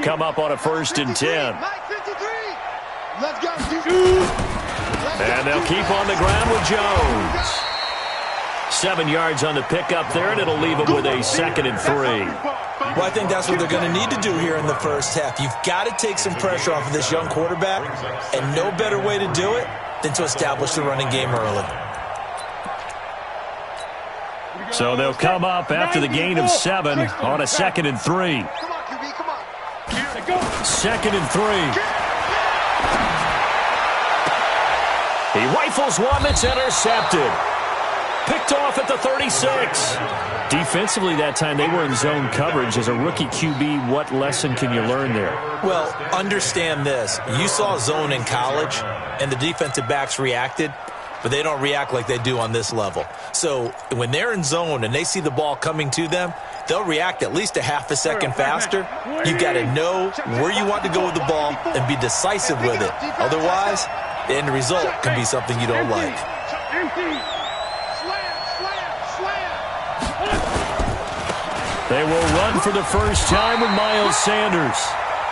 come up on a 1st and 10. Let's go. And they'll keep on the ground with Jones. 7 yards on the pickup there, and it'll leave them with a 2nd and 3. Well, I think that's what they're going to need to do here in the first half. You've got to take some pressure off of this young quarterback, and no better way to do it than to establish the running game early. So they'll come up after the gain of 7 on a 2nd and 3. 2nd and 3. He rifles one that's intercepted. Picked off at the 36. Defensively that time, they were in zone coverage. As a rookie QB, what lesson can you learn there? Well, understand this. You saw zone in college, and the defensive backs reacted, but they don't react like they do on this level. So when they're in zone and they see the ball coming to them, they'll react at least a half a second faster. You've got to know where you want to go with the ball and be decisive with it. Otherwise, the end result can be something you don't like. They will run for the first time with Miles Sanders.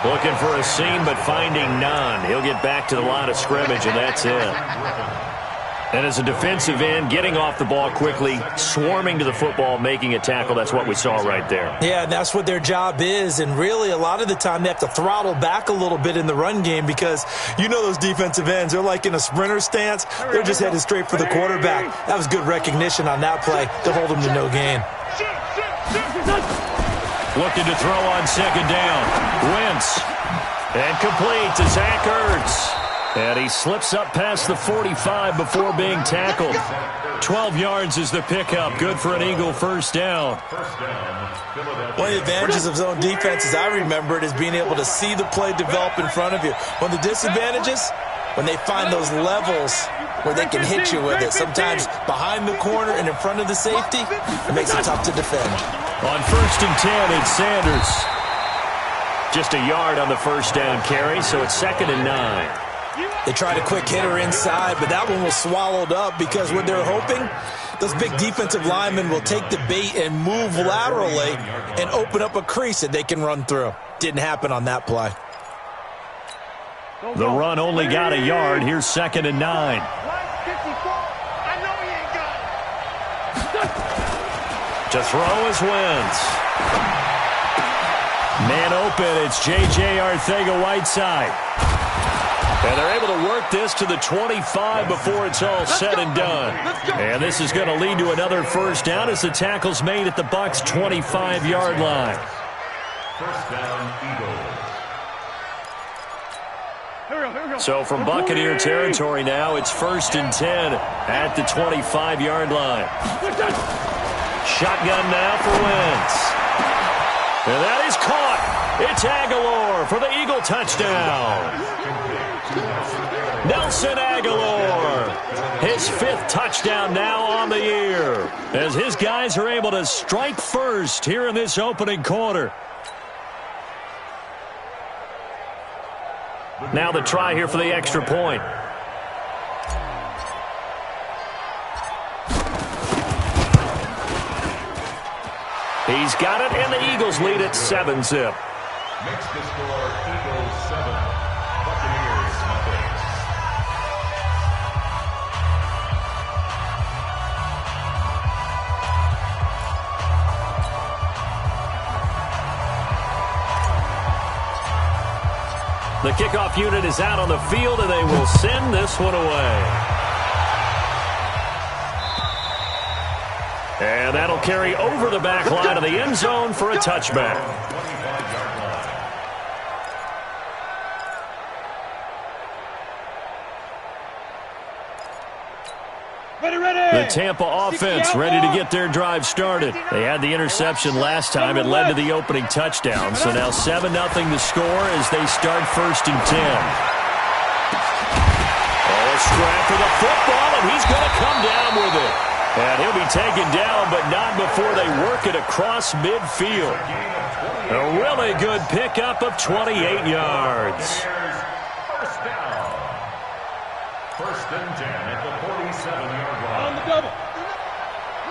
Looking for a seam, but finding none. He'll get back to the line of scrimmage, and that's it. And as a defensive end, getting off the ball quickly, swarming to the football, making a tackle, that's what we saw right there. Yeah, that's what their job is, and really a lot of the time they have to throttle back a little bit in the run game because you know those defensive ends, they're like in a sprinter stance. They're just headed straight for the quarterback. That was good recognition on that play to hold him to no gain. Looking to throw on 2nd down. Wentz. And complete to Zach Ertz. And he slips up past the 45 before being tackled. 12 yards is the pickup. Good for an Eagle first down. One of the advantages of zone defense, as I remember it, is being able to see the play develop in front of you. One of the disadvantages, when they find those levels where they can hit you with it. Sometimes behind the corner and in front of the safety, it makes it tough to defend. On 1st and 10, it's Sanders. Just a yard on the first down carry, so it's 2nd and 9. They tried a quick hitter inside, but that one was swallowed up because what they're hoping, those big defensive linemen will take the bait and move laterally and open up a crease that they can run through. Didn't happen on that play. The run only got a yard. Here's 2nd and 9. To throw is Wentz. Man open, it's J.J. Arcega-Whiteside. And they're able to work this to the 25 before it's all said and done. And this is going to lead to another first down as the tackle's made at the Bucs' 25-yard line. First down, Eagles. So from Buccaneer territory now, it's 1st and 10 at the 25-yard line. Shotgun now for Wentz. And that is caught. It's Aguilar for the Eagle touchdown. Nelson Aguilar, his 5th touchdown now on the year, as his guys are able to strike first here in this opening quarter. Now the try here for the extra point. He's got it, and the Eagles lead at 7-zip. Makes the score Eagles 7, Buccaneers nothing. The kickoff unit is out on the field, and they will send this one away. And that'll carry over the back line of the end zone for a touchback. The Tampa offense ready to get their drive started. They had the interception last time. It led to the opening touchdown. So now 7-0 to score as they start 1st and 10. Oh, a scrap for the football, and he's going to come down with it. And he'll be taken down, but not before they work it across midfield. A really good pickup of 28 yards. First down. 1st and 10 at the 47-yard line. On the double.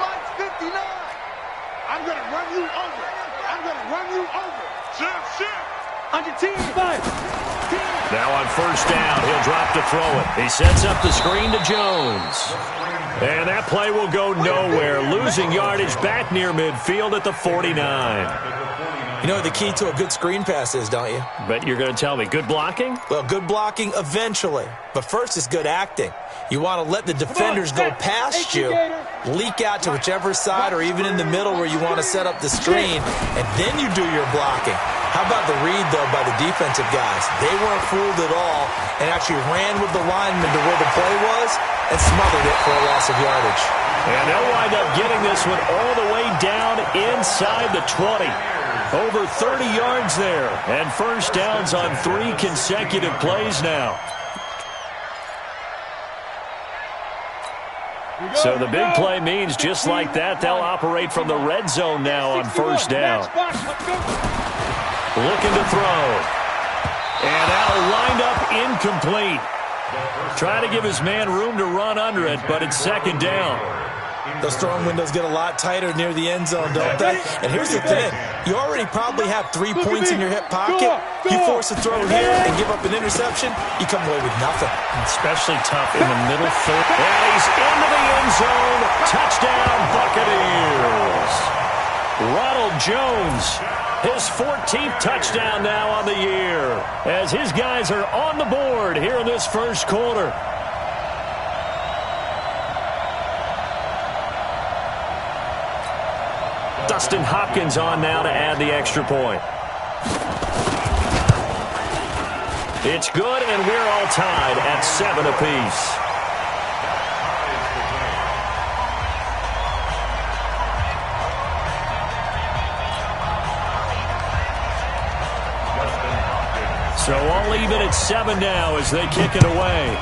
Line 59. I'm going to run you over. I'm going to run you over. Shift. On your team. 5. Now on first down, he'll drop to throw it. He sets up the screen to Jones. And that play will go nowhere, losing yardage back near midfield at the 49. You know what the key to a good screen pass is, don't you? But you're going to tell me, good blocking? Well, good blocking eventually. But first is good acting. You want to let the defenders go past you, leak out to whichever side or even in the middle where you want to set up the screen, and then you do your blocking. How about the read, though, by the defensive guys? They weren't fooled at all and actually ran with the lineman to where the play was and smothered it for a loss of yardage. And they'll wind up getting this one all the way down inside the 20. Over 30 yards there, and first downs on 3 consecutive plays now. So the big play means just like that, they'll operate from the red zone now on first down. Looking to throw. And now lined up incomplete. Trying to give his man room to run under it, but it's second down. Those throwing windows get a lot tighter near the end zone, don't they? And here's the thing. You already probably have 3 points in your hip pocket. You force a throw here and give up an interception, you come away with nothing. Especially tough in the middle third. And he's into the end zone. Touchdown, Buccaneers. Ronald Jones, his 14th touchdown now on the year, as his guys are on the board here in this first quarter. Dustin Hopkins on now to add the extra point. It's good, and we're all tied at 7 apiece. So all even at 7 now as they kick it away.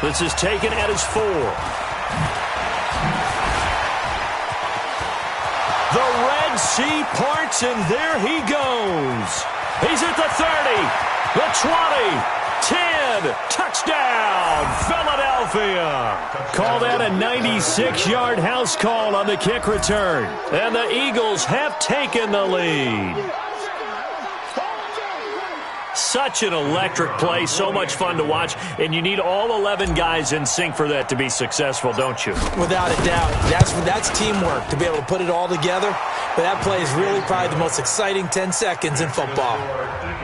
This is taken at his 4. The Red Sea parts, and there he goes. He's at the 30, the 20, 10, touchdown, Philadelphia. Call that a 96-yard house call on the kick return. And the Eagles have taken the lead. Such an electric play, so much fun to watch, and you need all 11 guys in sync for that to be successful, don't you? Without a doubt. That's teamwork, to be able to put it all together. But that play is really probably the most exciting 10 seconds in football.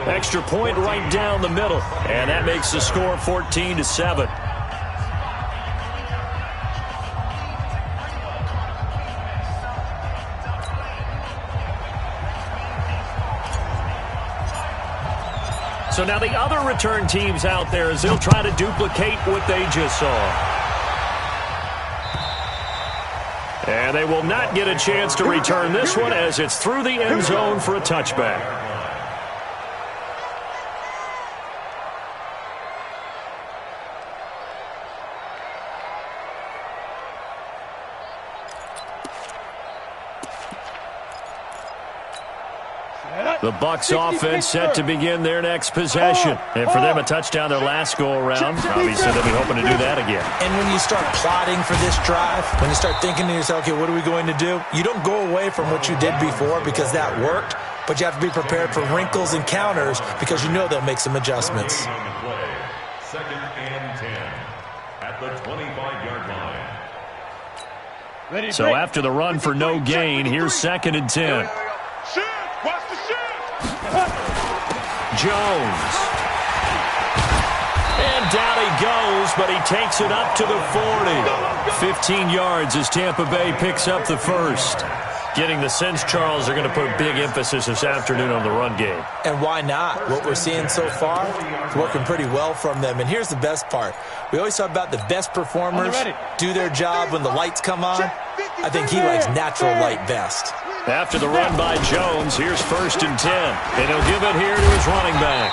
Extra point right down the middle, and that makes the score 14-7. So now the other return teams out there as they'll try to duplicate what they just saw. And they will not get a chance to return this one as it's through the end zone for a touchback. The Bucs offense set to begin their next possession. And for them, a touchdown their last go-around. Obviously, they'll be hoping to do that again. And when you start plotting for this drive, when you start thinking to yourself, okay, what are we going to do? You don't go away from what you did before because that worked, but you have to be prepared for wrinkles and counters because you know they'll make some adjustments. Second and 10 at the 25-yard line. So after the run for no gain, here's second and 10. Jones. And down he goes, but he takes it up to the 40. 15 yards as Tampa Bay picks up the first. Getting the sense, Charles, they're going to put big emphasis this afternoon on the run game. And why not? What we're seeing so far is working pretty well from them. And here's the best part. We always talk about the best performers do their job when the lights come on. I think he likes natural light best. After the run by Jones, here's first and 10. And he'll give it here to his running back.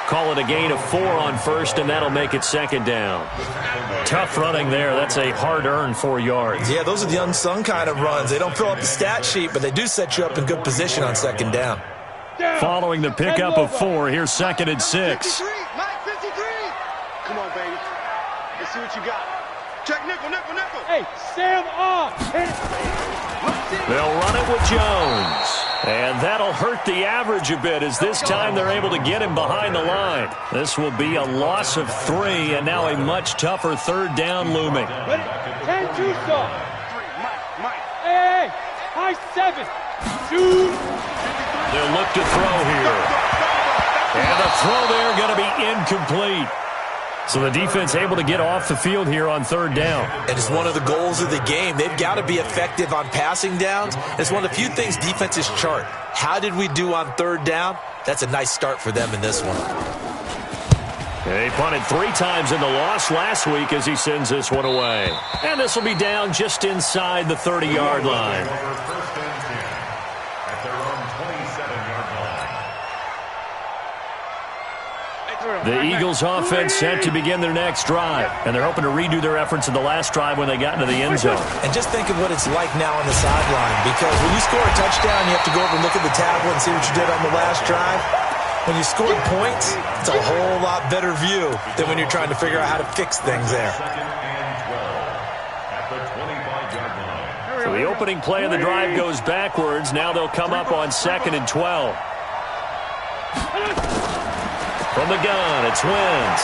Call it a gain of 4 on first, and that'll make it second down. Tough running there. That's a hard-earned 4 yards. Yeah, those are the unsung kind of runs. They don't fill up the stat sheet, but they do set you up in good position on second down. Following the pickup of 4, here's second and 6. 53. Come on, baby. Let's see what you got. Check nickel. Hey, Sam off. They'll run it with Jones. And that'll hurt the average a bit as this time they're able to get him behind the line. This will be a loss of 3 and now a much tougher third down looming. Ready? 10-2 stop. Hey, high 7. Shoot. They'll look to throw here. And the throw there going to be incomplete. So the defense able to get off the field here on third down. And it's one of the goals of the game. They've got to be effective on passing downs. It's one of the few things defenses chart. How did we do on third down? That's a nice start for them in this one. They punted 3 times in the loss last week as he sends this one away. And this will be down just inside the 30-yard line. First and 10 at their own 27-yard line. The Eagles offense set to begin their next drive, and they're hoping to redo their efforts in the last drive when they got into the end zone. And just think of what it's like now on the sideline, because when you score a touchdown, you have to go over and look at the tablet and see what you did on the last drive. When you score points, it's a whole lot better view than when you're trying to figure out how to fix things there. Second and 12 at the 25-yard line. So the opening play of the drive goes backwards. Now they'll come up on 2nd and 12. From the gun, it's Wentz.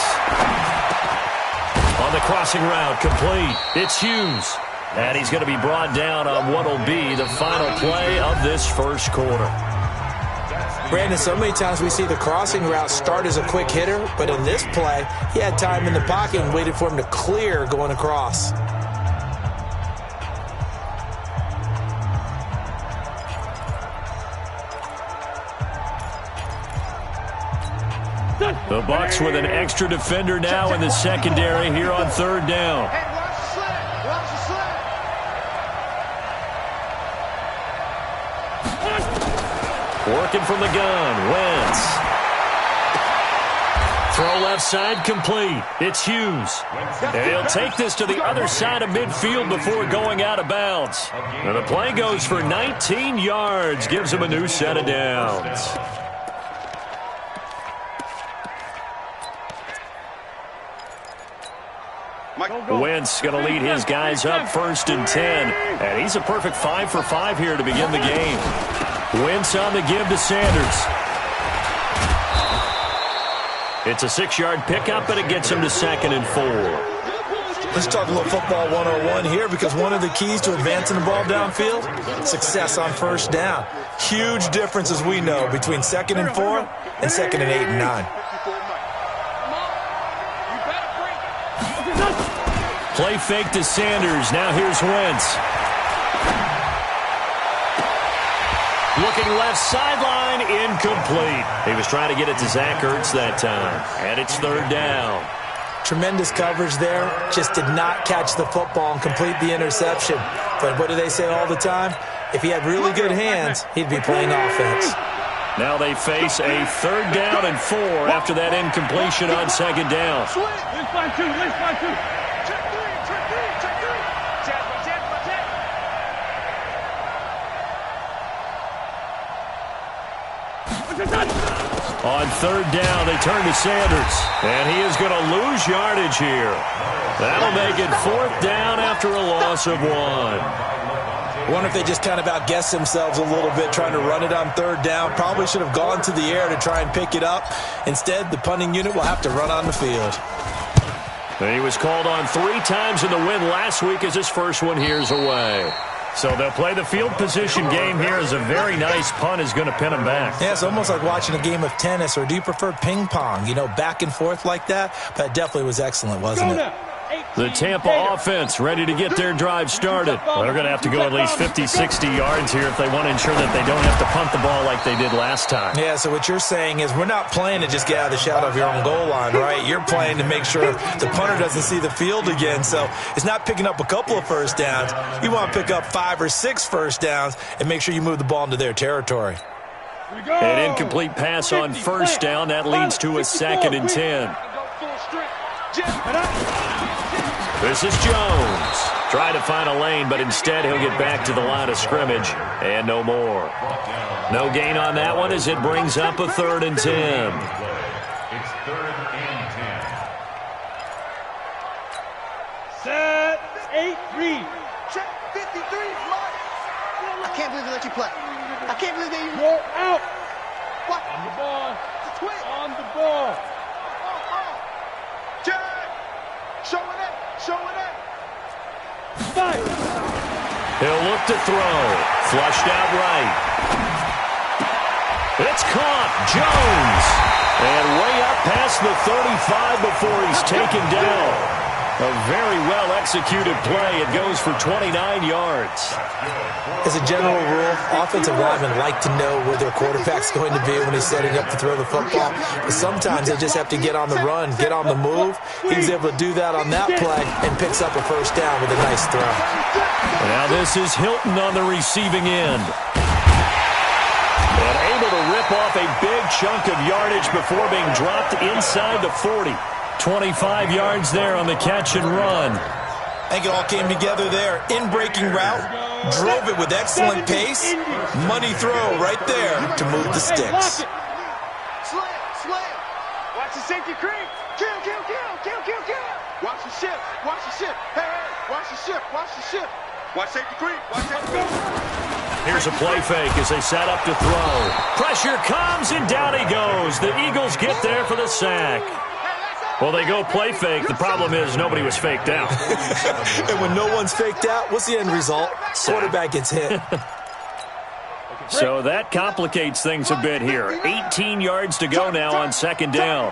On the crossing route, complete. It's Hughes. And he's going to be brought down on what will be the final play of this first quarter. Brandon, so many times we see the crossing route start as a quick hitter, but in this play, he had time in the pocket and waited for him to clear going across. The Bucs with an extra defender now in the secondary here on third down. Hey, watch the sled. Watch the sled. Working from the gun, Wentz. Throw left side, complete. It's Hughes. And he'll take this to the other side of midfield before going out of bounds. And the play goes for 19 yards, gives him a new set of downs. Wentz going to lead his guys up 1st and 10. And he's a perfect 5 for 5 here to begin the game. Wentz on the give to Sanders. It's a 6-yard pickup, and it gets him to 2nd and 4. Let's talk a little football 101 here, because one of the keys to advancing the ball downfield, success on first down. Huge difference, as we know, between 2nd and 4 and 2nd and 8 and 9. Play fake to Sanders. Now here's Wentz. Looking left sideline, incomplete. He was trying to get it to Zach Ertz that time. And it's third down. Tremendous coverage there. Just did not catch the football and complete the interception. But what do they say all the time? If he had really good hands, he'd be playing offense. Now they face a 3rd down and 4 after that incompletion on 2nd down. Let's find 2. Let's find 2. Check 3. Check 3. Check 3. Check. On 3rd down, they turn to Sanders. And he is going to lose yardage here. That'll make it 4th down after a loss of 1. I wonder if they just kind of outguessed themselves a little bit trying to run it on 3rd down. Probably should have gone to the air to try and pick it up. Instead, the punting unit will have to run on the field. And he was called on 3 times in the win last week as his first one here's away. So they'll play the field position game here as a very nice punt is going to pin them back. Yeah, it's almost like watching a game of tennis, or do you prefer ping pong? You know, back and forth like that? But it definitely was excellent, wasn't it? The Tampa offense ready to get their drive started. Well, they're going to have to go at least 50, 60 yards here if they want to ensure that they don't have to punt the ball like they did last time. Yeah, so what you're saying is we're not playing to just get out of the shadow of your own goal line, right? You're playing to make sure the punter doesn't see the field again. So it's not picking up a couple of first downs. You want to pick up 5 or 6 first downs and make sure you move the ball into their territory. An incomplete pass on 1st down. That leads to a 2nd and 10. This is Jones. Try to find a lane, but instead he'll get back to the line of scrimmage and no more. No gain on that one as it brings up a 3rd and 10. It's 3rd and 10. Set. 8-3. Check 53. can't believe they let you play. I can't believe they even... Roll out. What? On the ball. Quit. On the ball. Jack! Show it up. Show it up. Fight. He'll look to throw. Flushed out right. It's caught. Jones. And way up past the 35 before he's taken down. A very well-executed play. It goes for 29 yards. As a general rule, offensive linemen like to know where their quarterback's going to be when he's setting up to throw the football. But sometimes they just have to get on the run, get on the move. He was able to do that on that play and picks up a first down with a nice throw. Now this is Hilton on the receiving end. And able to rip off a big chunk of yardage before being dropped inside the 40. 25 yards there on the catch and run. I think it all came together there. In-breaking route, drove it with excellent pace. Money throw right there to move the sticks. Slam. Watch the safety creep. Kill. Watch the ship. Hey, watch the ship. Watch safety creep. Watch safety creep. Here's a play fake as they set up to throw. Pressure comes, and down he goes. The Eagles get there for the sack. Well, they go play fake. The problem is nobody was faked out. And when no one's faked out, what's the end result? Quarterback gets hit. So that complicates things a bit here. 18 yards to go now on second down.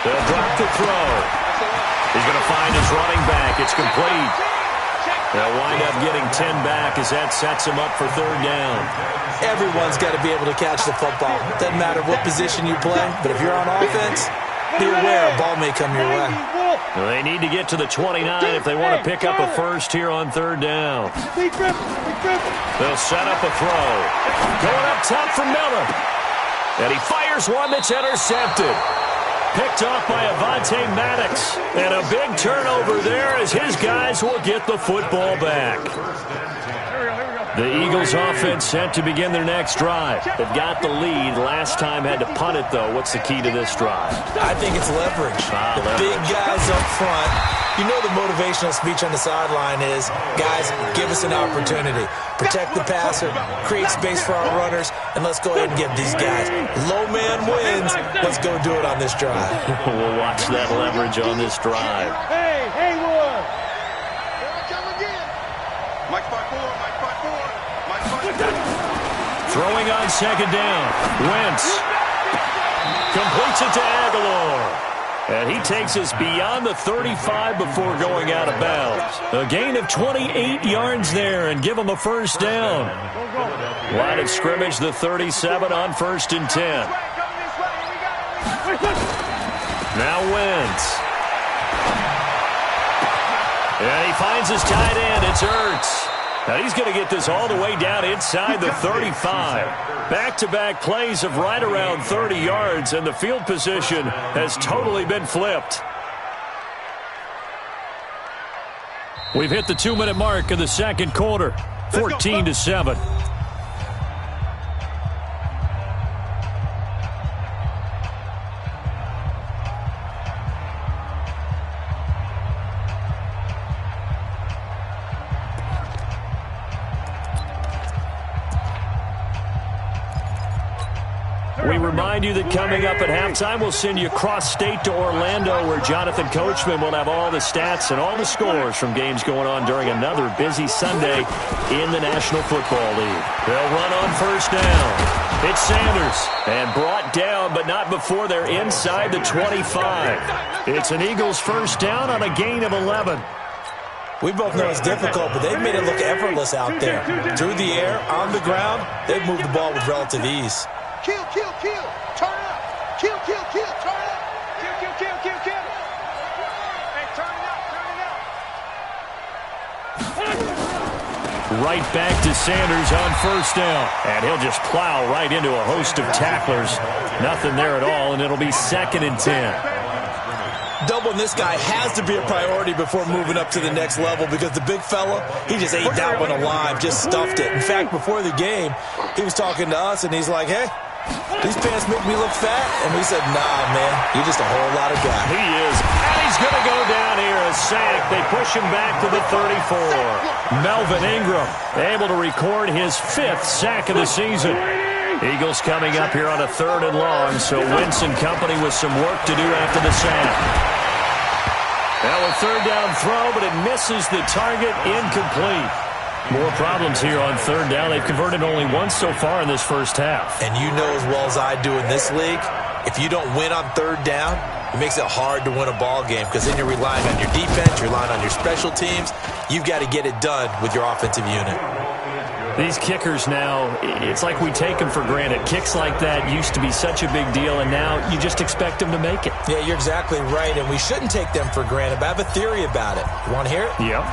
They'll drop the throw. He's going to find his running back. It's complete. They'll wind up getting 10 back as that sets him up for third down. Everyone's got to be able to catch the football. Doesn't matter what position you play, but if you're on offense, be aware a ball may come your way. Well, they need to get to the 29 if they want to pick up a first here on third down. They'll set up a throw. Going up top for Miller. And he fires one that's intercepted. Picked off by Avonte Maddox. And a big turnover there as his guys will get the football back. The Eagles offense set to begin their next drive. They've got the lead. Last time had to punt it, though. What's the key to this drive? I think it's leverage. The big guys up front. You know the motivational speech on the sideline is, guys, give us an opportunity. Protect the passer, create space for our runners, and let's go ahead and get these guys. Low man wins. Let's go do it on this drive. We'll watch that leverage on this drive. Hey, Haywood. Here I come again. Mike 5-4. Throwing on second down. Wentz completes it to Aguilar. And he takes us beyond the 35 before going out of bounds. A gain of 28 yards there and give him a first down. Line of scrimmage, the 37 on 1st and 10. Now Wentz. And he finds his tight end. It's Ertz. Now he's going to get this all the way down inside the 35. Back-to-back plays of right around 30 yards, and the field position has totally been flipped. We've hit the 2-minute mark of the second quarter, 14-7. We remind you that coming up at halftime, we'll send you cross-state to Orlando, where Jonathan Coachman will have all the stats and all the scores from games going on during another busy Sunday in the National Football League. They'll run on first down. It's Sanders, and brought down, but not before they're inside the 25. It's an Eagles first down on a gain of 11. We both know it's difficult, but they've made it look effortless out there. Through the air, on the ground, they've moved the ball with relative ease. Kill. Turn it up. Kill. Turn it up. Kill. Hey, turn it up. Right back to Sanders on first down. And he'll just plow right into a host of tacklers. Nothing there at all, and it'll be 2nd and 10. Doubling this guy has to be a priority before moving up to the next level, because the big fella, he just ate that one alive, just stuffed it. In fact, before the game, he was talking to us, and he's like, hey, These pants make me look fat. And we said, nah, man, you're just a whole lot of guy. He is. And he's going to go down here. A sack. They push him back to the 34. Melvin Ingram able to record his 5th sack of the season. Eagles coming up here on a 3rd and long, so Wentz and company with some work to do after the sack. Now a 3rd down throw, but it misses the target, incomplete. More problems here on 3rd down. They've converted only once so far in this first half. And you know as well as I do in this league, if you don't win on 3rd down, it makes it hard to win a ball game because then you're relying on your defense, you're relying on your special teams. You've got to get it done with your offensive unit. These kickers now, it's like we take them for granted. Kicks like that used to be such a big deal, and now you just expect them to make it. Yeah, you're exactly right, and we shouldn't take them for granted, but I have a theory about it. You want to hear it? Yep.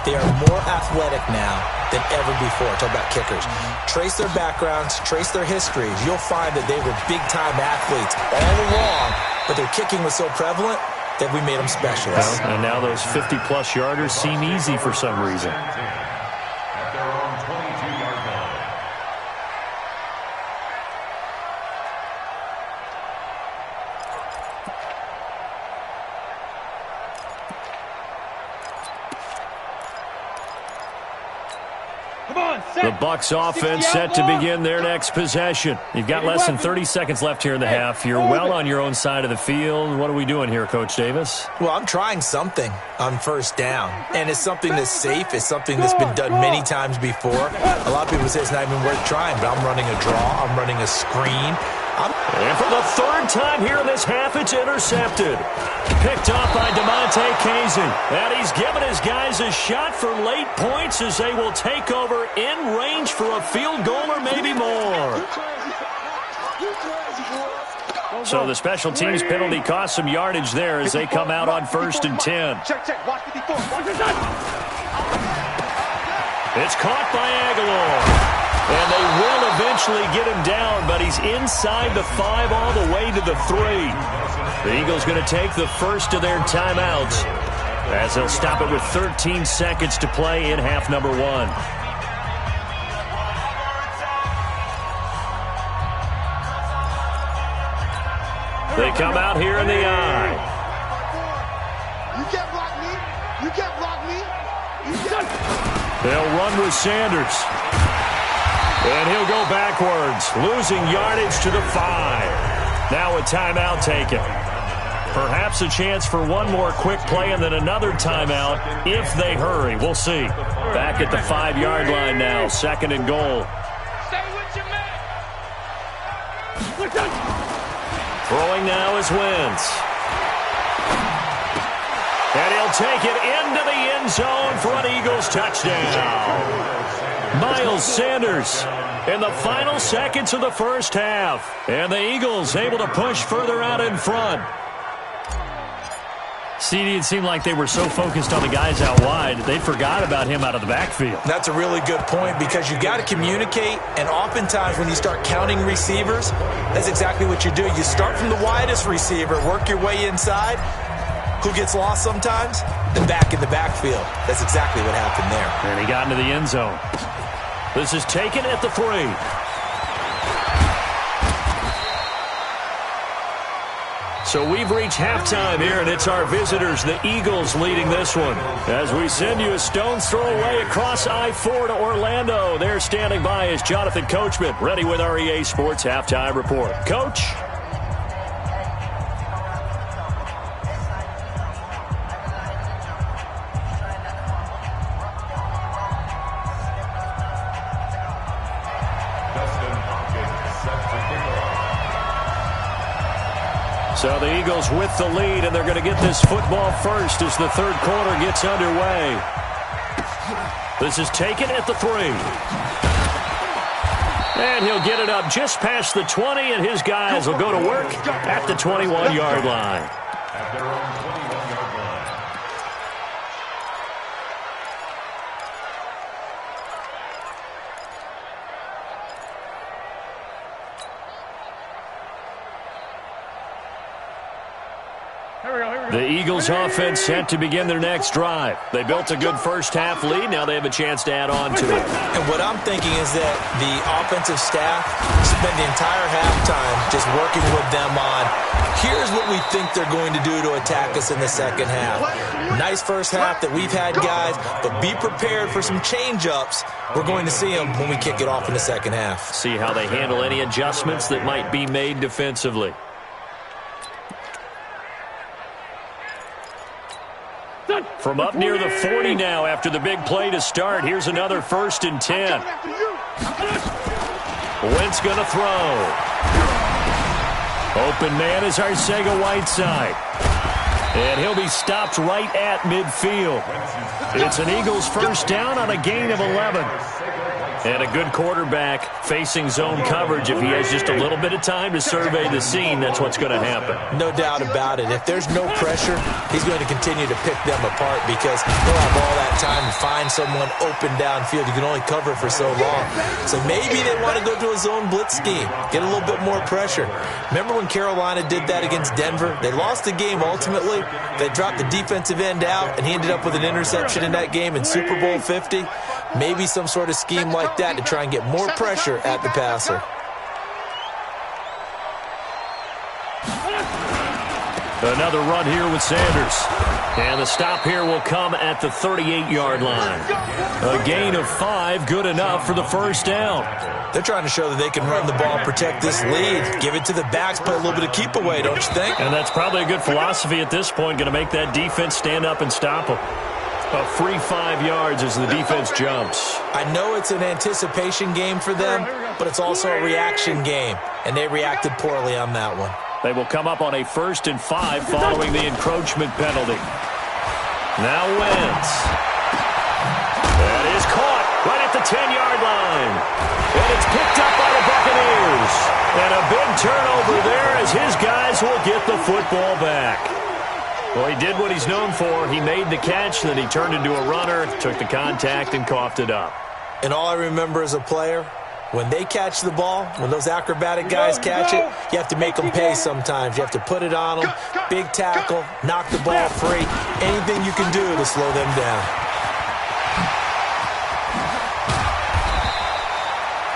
They are more athletic now than ever before. Talk about kickers. Trace their backgrounds, trace their histories. You'll find that they were big-time athletes all along, but their kicking was so prevalent that we made them specialists. Well, and now those 50-plus yarders seem easy for some reason. At their own 22-yard line. The Bucs offense set to begin their next possession. You've got less than 30 seconds left here in the half. You're well on your own side of the field. What are we doing here, Coach Davis? Well, I'm trying something on 1st down, and it's something that's safe. It's something that's been done many times before. A lot of people say it's not even worth trying, but I'm running a draw. I'm running a screen. And for the 3rd time here in this half, it's intercepted. Picked up by DeMonte Casey. And he's given his guys a shot for late points as they will take over in range for a field goal or maybe more. So the special teams penalty cost some yardage there as they come out on 1st and 10. Check. Watch 54. Watch your shot. It's caught by Aguilar. And they will eventually get him down, but he's inside the 5 all the way to the 3. The Eagles going to take the first of their timeouts as they'll stop it with 13 seconds to play in half number 1. They come out here in the eye. You can't block me. You can't block me. They'll run with Sanders. And he'll go backwards, losing yardage to the 5. Now a timeout taken. Perhaps a chance for one more quick play and then another timeout if they hurry. We'll see. Back at the 5-yard line now, 2nd and goal. Stay with your man. Throwing now is Wentz. And he'll take it into the end zone for an Eagles touchdown. Miles Sanders in the final seconds of the first half. And the Eagles able to push further out in front. CD, it seemed like they were so focused on the guys out wide, they forgot about him out of the backfield. That's a really good point because you got to communicate, and oftentimes when you start counting receivers, that's exactly what you do. You start from the widest receiver, work your way inside. Who gets lost sometimes? The back in the backfield. That's exactly what happened there. And he got into the end zone. This is taken at the 3. So we've reached halftime here, and it's our visitors, the Eagles, leading this one. As we send you a stone's throw away across I-4 to Orlando. There standing by is Jonathan Coachman, ready with our EA Sports Halftime Report. Coach? So the Eagles with the lead, and they're going to get this football first as the 3rd quarter gets underway. This is taken at the 3. And he'll get it up just past the 20, and his guys will go to work at the 21-yard line. At their own 21-yard line. The Eagles offense set to begin their next drive. They built a good first-half lead. Now they have a chance to add on to it. And what I'm thinking is that the offensive staff spent the entire halftime just working with them on, here's what we think they're going to do to attack us in the second half. Nice first half that we've had, guys, but be prepared for some change-ups. We're going to see them when we kick it off in the second half. See how they handle any adjustments that might be made defensively. From up near the 40 now after the big play to start. Here's another 1st and 10. Wentz going to throw. Open man is Arcega-Whiteside. And he'll be stopped right at midfield. It's an Eagles first down on a gain of 11. And a good quarterback facing zone coverage. If he has just a little bit of time to survey the scene, that's what's going to happen. No doubt about it. If there's no pressure, he's going to continue to pick them apart because he'll have all that time to find someone open downfield. You can only cover for so long. So maybe they want to go to a zone blitz scheme, get a little bit more pressure. Remember when Carolina did that against Denver? They lost the game ultimately. They dropped the defensive end out, and he ended up with an interception in that game in Super Bowl 50. Maybe some sort of scheme like that to try and get more pressure at the passer. Another run here with Sanders. And the stop here will come at the 38-yard line. A gain of 5, good enough for the first down. They're trying to show that they can run the ball, protect this lead, give it to the backs, play a little bit of keep away, don't you think? And that's probably a good philosophy at this point, going to make that defense stand up and stop them. A free 5 yards as the defense jumps. I know it's an anticipation game for them, but it's also a reaction game, and they reacted poorly on that one. They will come up on a 1st and 5 following the encroachment penalty. Now Wentz. That is caught right at the 10-yard line. And it's picked up by the Buccaneers. And a big turnover there as his guys will get the football back. Well, he did what he's known for. He made the catch, then he turned into a runner, took the contact, and coughed it up. And all I remember as a player, when they catch the ball, when those acrobatic guys catch it, you have to make them pay sometimes. You have to put it on them, big tackle, knock the ball free, anything you can do to slow them down.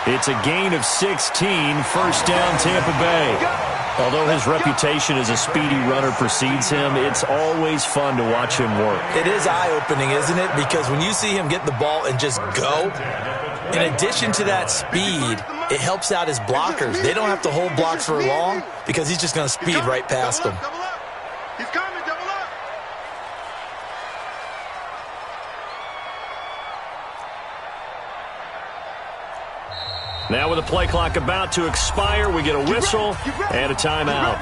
It's a gain of 16, first down Tampa Bay. Although his reputation as a speedy runner precedes him, it's always fun to watch him work. It is eye-opening, isn't it? Because when you see him get the ball and just go, in addition to that speed, it helps out his blockers. They don't have to hold blocks for long because he's just going to speed right past them. He's coming, double up. Now with the play clock about to expire, we get a whistle and a timeout.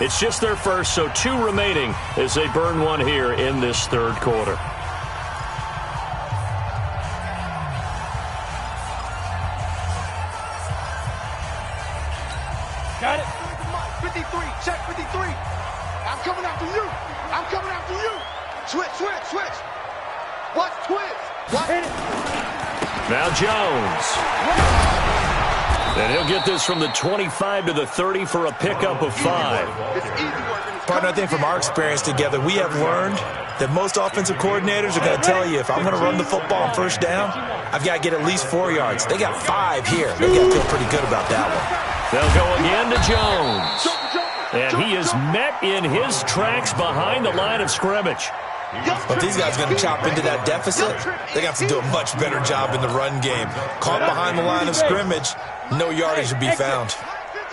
It's just their first, so 2 remaining as they burn one here in this third quarter. Got it. 53, check 53. I'm coming after you. I'm coming after you. Switch. Watch twist. Watch it. Now Jones. And he'll get this from the 25 to the 30 for a pickup of 5. Partner, I think from our experience together, we have learned that most offensive coordinators are going to tell you, if I'm going to run the football on first down, I've got to get at least 4 yards. They got 5 here. They got to feel pretty good about that one. They'll go again to Jones. And he is met in his tracks behind the line of scrimmage. But these guys are going to chop into that deficit. They got to do a much better job in the run game. Caught behind the line of scrimmage, no yardage to be found.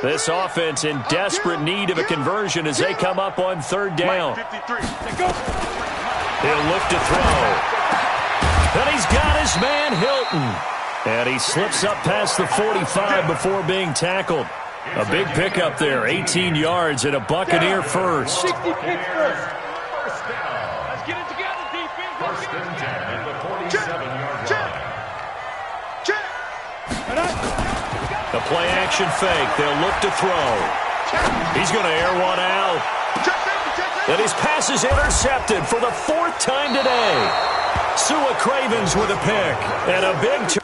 This offense in desperate need of a conversion as they come up on 3rd down. He'll look to throw. And he's got his man Hilton. And he slips up past the 45 before being tackled. A big pickup there, 18 yards and a Buccaneer first. Let's get it together, defense. First and 10 at the 47-yard line. The play action fake. They'll look to throw. He's going to air one out. And his pass is intercepted for the 4th time today. Sua Cravens with a pick and a big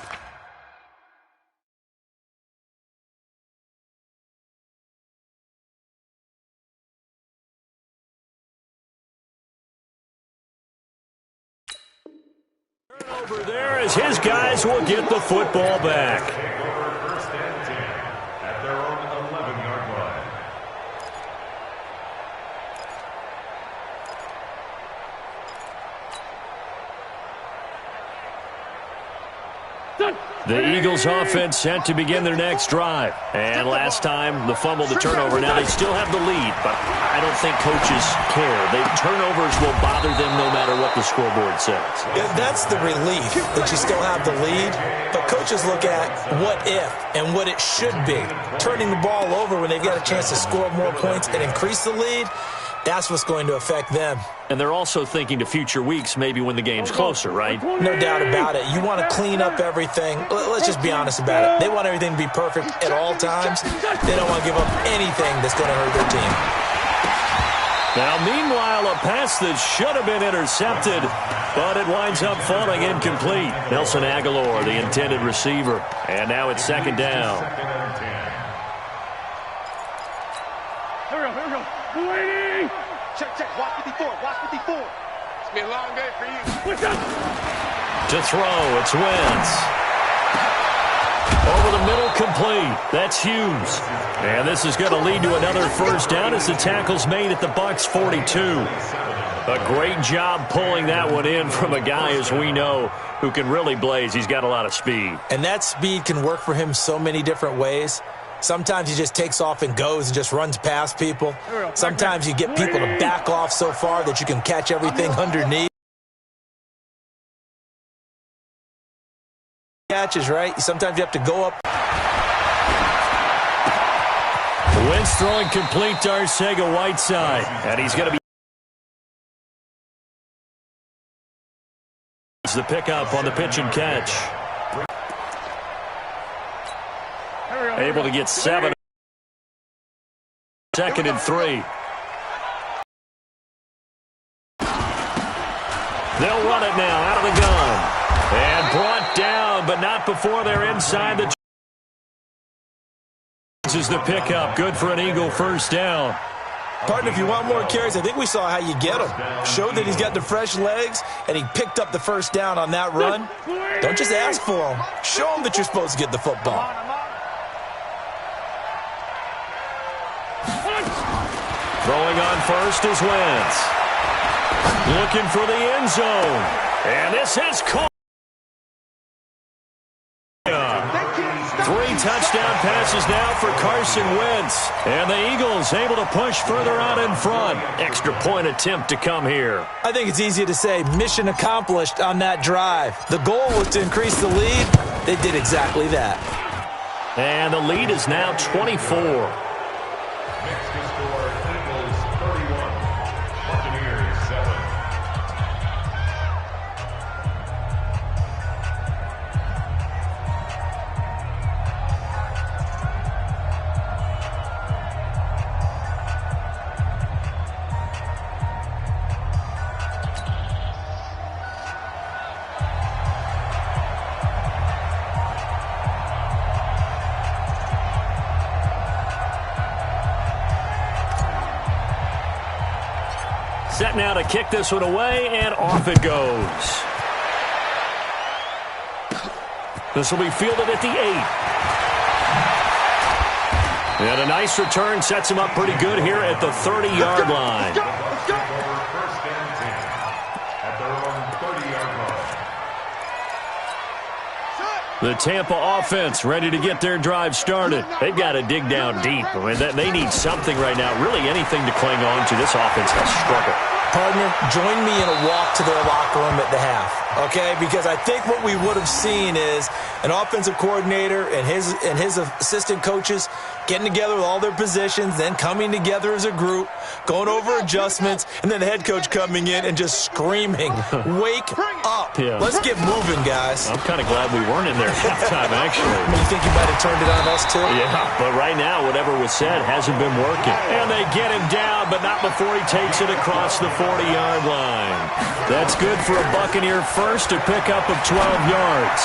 Over there as his guys will get the football back. Take over first and 10 at their own 11-yard line. The Eagles offense set to begin their next drive. And last time, the fumble, the turnover. Now they still have the lead, but I don't think coaches care. Turnovers will bother them no matter what the scoreboard says. Yeah, that's the relief that you still have the lead. But coaches look at what if and what it should be. Turning the ball over when they've got a chance to score more points and increase the lead, that's what's going to affect them. And they're also thinking to future weeks, maybe when the game's closer, right? No doubt about it. You want to clean up everything. Let's just be honest about it. They want everything to be perfect at all times. They don't want to give up anything that's going to hurt their team. Now, meanwhile, a pass that should have been intercepted, but it winds up falling incomplete. Nelson Aguilar, the intended receiver. And now it's second down. Here we go. Waiting. Check. Watch 54. Watch 54. It's been a long day for you. What's up? To throw, it's Wentz. Over the middle, complete. That's Hughes. And this is going to lead to another first down as the tackle's made at the Bucs 42. A great job pulling that one in from a guy, as we know, who can really blaze. He's got a lot of speed. And that speed can work for him so many different ways. Sometimes he just takes off and goes and just runs past people. Sometimes you get people to back off so far that you can catch everything underneath. Catches, right? Sometimes you have to go up. Wentz throwing complete to Arcega-Whiteside. And he's going to be the pickup on the pitch and catch. Able to get 7. Second and 3. They'll run it now out of the gun. And brought down, but not before they're inside the. This is the pickup. Good for an Eagle first down. Partner, if you want more carries, I think we saw how you get him. Showed that he's got the fresh legs, and he picked up the first down on that run. Don't just ask for him. Show him that you're supposed to get the football. Throwing on first is Wentz. Looking for the end zone. And this is caught. 3 touchdown passes now for Carson Wentz. And the Eagles able to push further out in front. Extra point attempt to come here. I think it's easy to say mission accomplished on that drive. The goal was to increase the lead. They did exactly that. And the lead is now 24. Next to score, Eagles 31, Buccaneers 7. Set now to kick this one away, and off it goes. This will be fielded at the 8. And a nice return sets him up pretty good here at the 30-yard line. First and 10 at their own 30-yard line. The Tampa offense ready to get their drive started. They've got to dig down deep. I mean, they need something right now, really anything to cling on to. This offense has struggled. Partner, join me in a walk to their locker room at the half, okay? Because I think what we would have seen is an offensive coordinator and his assistant coaches getting together with all their positions, then coming together as a group, going over adjustments, and then the head coach coming in and just screaming, wake up. Yeah. Let's get moving, guys. I'm kind of glad we weren't in there at halftime, actually. I mean, you think you might have turned it on us, too? Yeah, but right now, whatever was said hasn't been working. And they get him down, but not before he takes it across the 40-yard line. That's good for a Buccaneer first to pick up of 12 yards.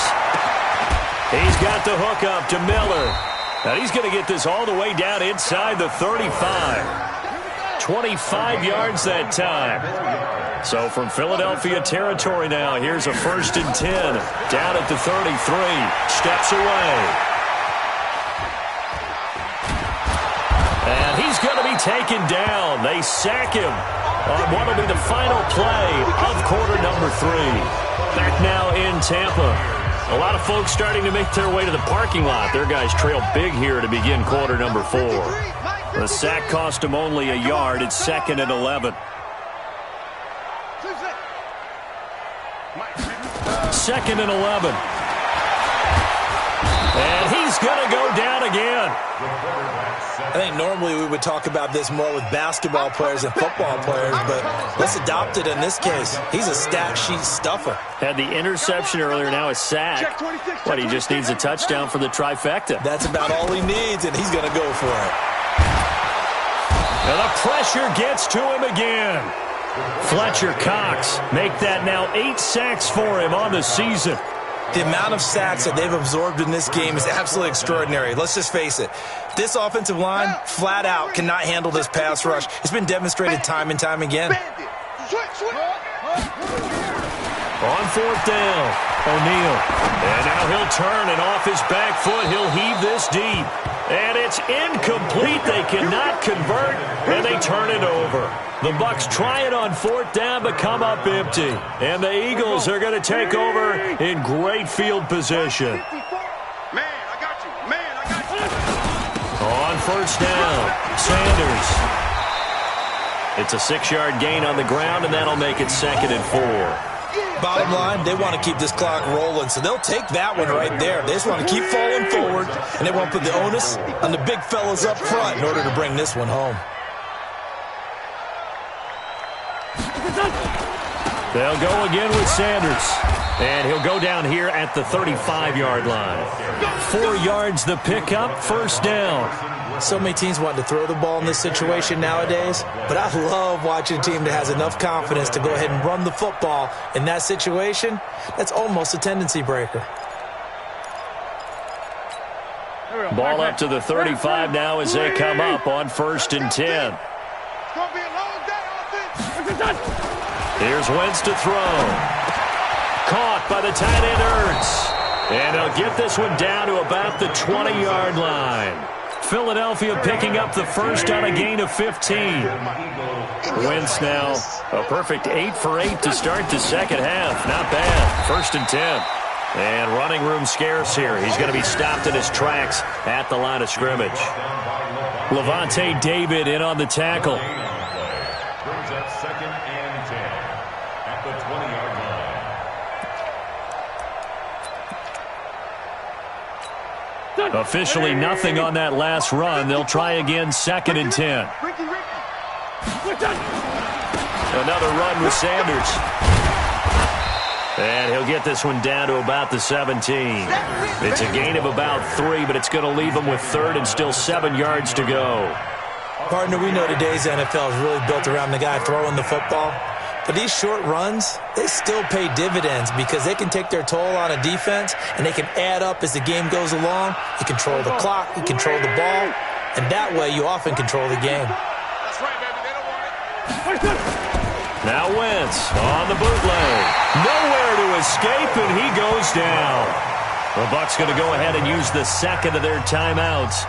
He's got the hook up to Miller. Now he's going to get this all the way down inside the 35. 25 yards that time. So from Philadelphia territory now, here's a 1st and 10. Down at the 33. Steps away. And he's going to be taken down. They sack him on what will be the final play of quarter number 3. Back now in Tampa. A lot of folks starting to make their way to the parking lot. Their guys trail big here to begin quarter number 4. The sack cost him only a yard. It's 2nd and 11. 2nd and 11. And he's going to go down again. I think normally we would talk about this more with basketball players and football players, but let's adopt it in this case. He's a stat sheet stuffer. Had the interception earlier, now a sack. But he just needs a touchdown for the trifecta. That's about all he needs, and he's going to go for it. And the pressure gets to him again. Fletcher Cox make that now 8 sacks for him on the season. The amount of sacks that they've absorbed in this game is absolutely extraordinary. Let's just face it. This offensive line, flat out, cannot handle this pass rush. It's been demonstrated time and time again. On 4th down, O'Neal. And now he'll turn, and off his back foot, he'll heave this deep. And it's incomplete. They cannot convert, and they turn it over. The Bucs try it on 4th down, but come up empty. And the Eagles are going to take over in great field position. On 1st down, Sanders. It's a 6-yard gain on the ground, and that'll make it 2nd and 4. Bottom line, they want to keep this clock rolling, so they'll take that one right there. They just want to keep falling forward, and they want to put the onus on the big fellas up front in order to bring this one home. They'll go again with Sanders. And he'll go down here at the 35-yard line. 4 yards the pickup, 1st down. So many teams want to throw the ball in this situation nowadays, but I love watching a team that has enough confidence to go ahead and run the football in that situation. That's almost a tendency breaker. Ball up to the 35 now as they come up on 1st and 10. Here's Wentz to throw. Caught by the tight end Ertz. And they'll get this one down to about the 20-yard line. Philadelphia picking up the first on a gain of 15. Wentz now a perfect 8 for 8 to start the second half. Not bad. 1st and 10. And running room scarce here. He's going to be stopped in his tracks at the line of scrimmage. Levante David in on the tackle. Brings up 2nd and 10 at the 20-yard line. Officially nothing on that last run. They'll try again, 2nd and 10. Another run with Sanders. And he'll get this one down to about the 17. It's a gain of about 3, but it's going to leave him with 3rd and still 7 yards to go. Partner, we know today's NFL is really built around the guy throwing the football. But these short runs, they still pay dividends because they can take their toll on a defense and they can add up as the game goes along. You control the clock, you control the ball, and that way you often control the game. That's right, baby. They don't want it. Now Wentz on the bootleg. Nowhere to escape, and he goes down. The Bucs going to go ahead and use the second of their timeouts.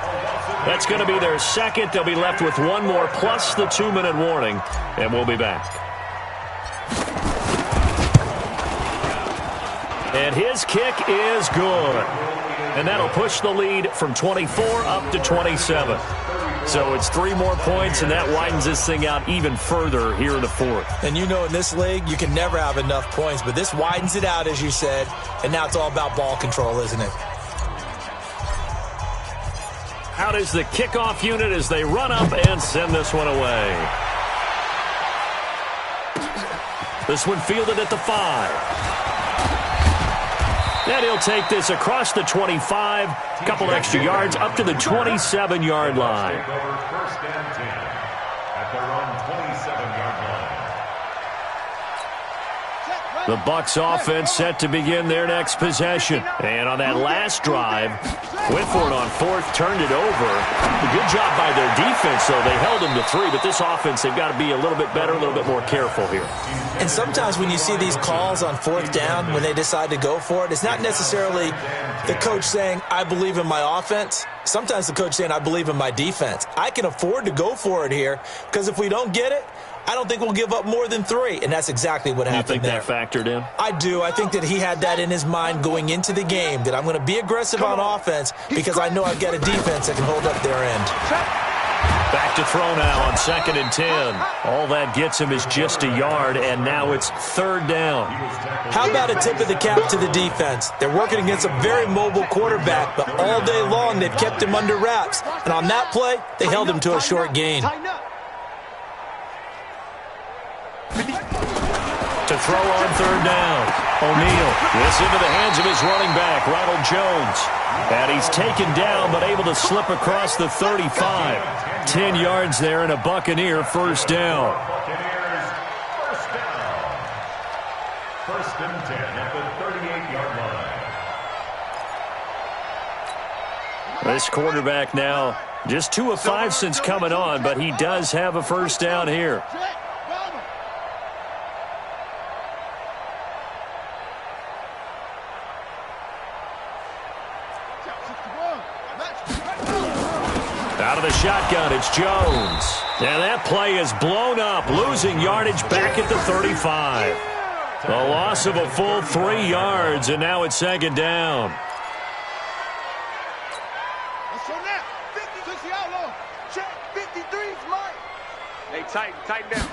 That's going to be their second. They'll be left with one more plus the 2-minute warning, and we'll be back. And his kick is good. And that'll push the lead from 24 up to 27. So it's 3 more points, and that widens this thing out even further here in the 4th. And you know in this league, you can never have enough points, but this widens it out, as you said, and now it's all about ball control, isn't it? Out is the kickoff unit as they run up and send this one away. This one fielded at the 5. And he'll take this across the 25, a couple extra yards, up to the 27-yard line. Take over 1st and 10 at their own 27-yard line. The Bucs offense set to begin their next possession. And on that last drive, went for it on fourth, turned it over. A good job by their defense, though. They held them to 3, but this offense, they've got to be a little bit better, a little bit more careful here. And sometimes when you see these calls on fourth down, when they decide to go for it, it's not necessarily the coach saying, I believe in my offense. Sometimes the coach saying, I believe in my defense. I can afford to go for it here because if we don't get it, I don't think we'll give up more than 3, and that's exactly what happened there. You think that factored in? I do. I think that he had that in his mind going into the game, that I'm going to be aggressive on offense because I know I've got a defense that can hold up their end. Back to throw now on 2nd and 10. All that gets him is just a yard, and now it's 3rd down. How about a tip of the cap to the defense? They're working against a very mobile quarterback, but all day long they've kept him under wraps. And on that play, they held him to a short gain. To throw on 3rd down. O'Neal. This into the hands of his running back, Ronald Jones. And he's taken down, but able to slip across the 35. 10 yards there and a Buccaneer first down. Buccaneers first down. 1st and 10 at the 38-yard line. This quarterback now just 2 of 5 since coming on, but he does have a first down here. Out of the shotgun, it's Jones. And that play is blown up, losing yardage back at the 35. The loss of a full 3 yards, and now it's 2nd down. Hey, tighten down.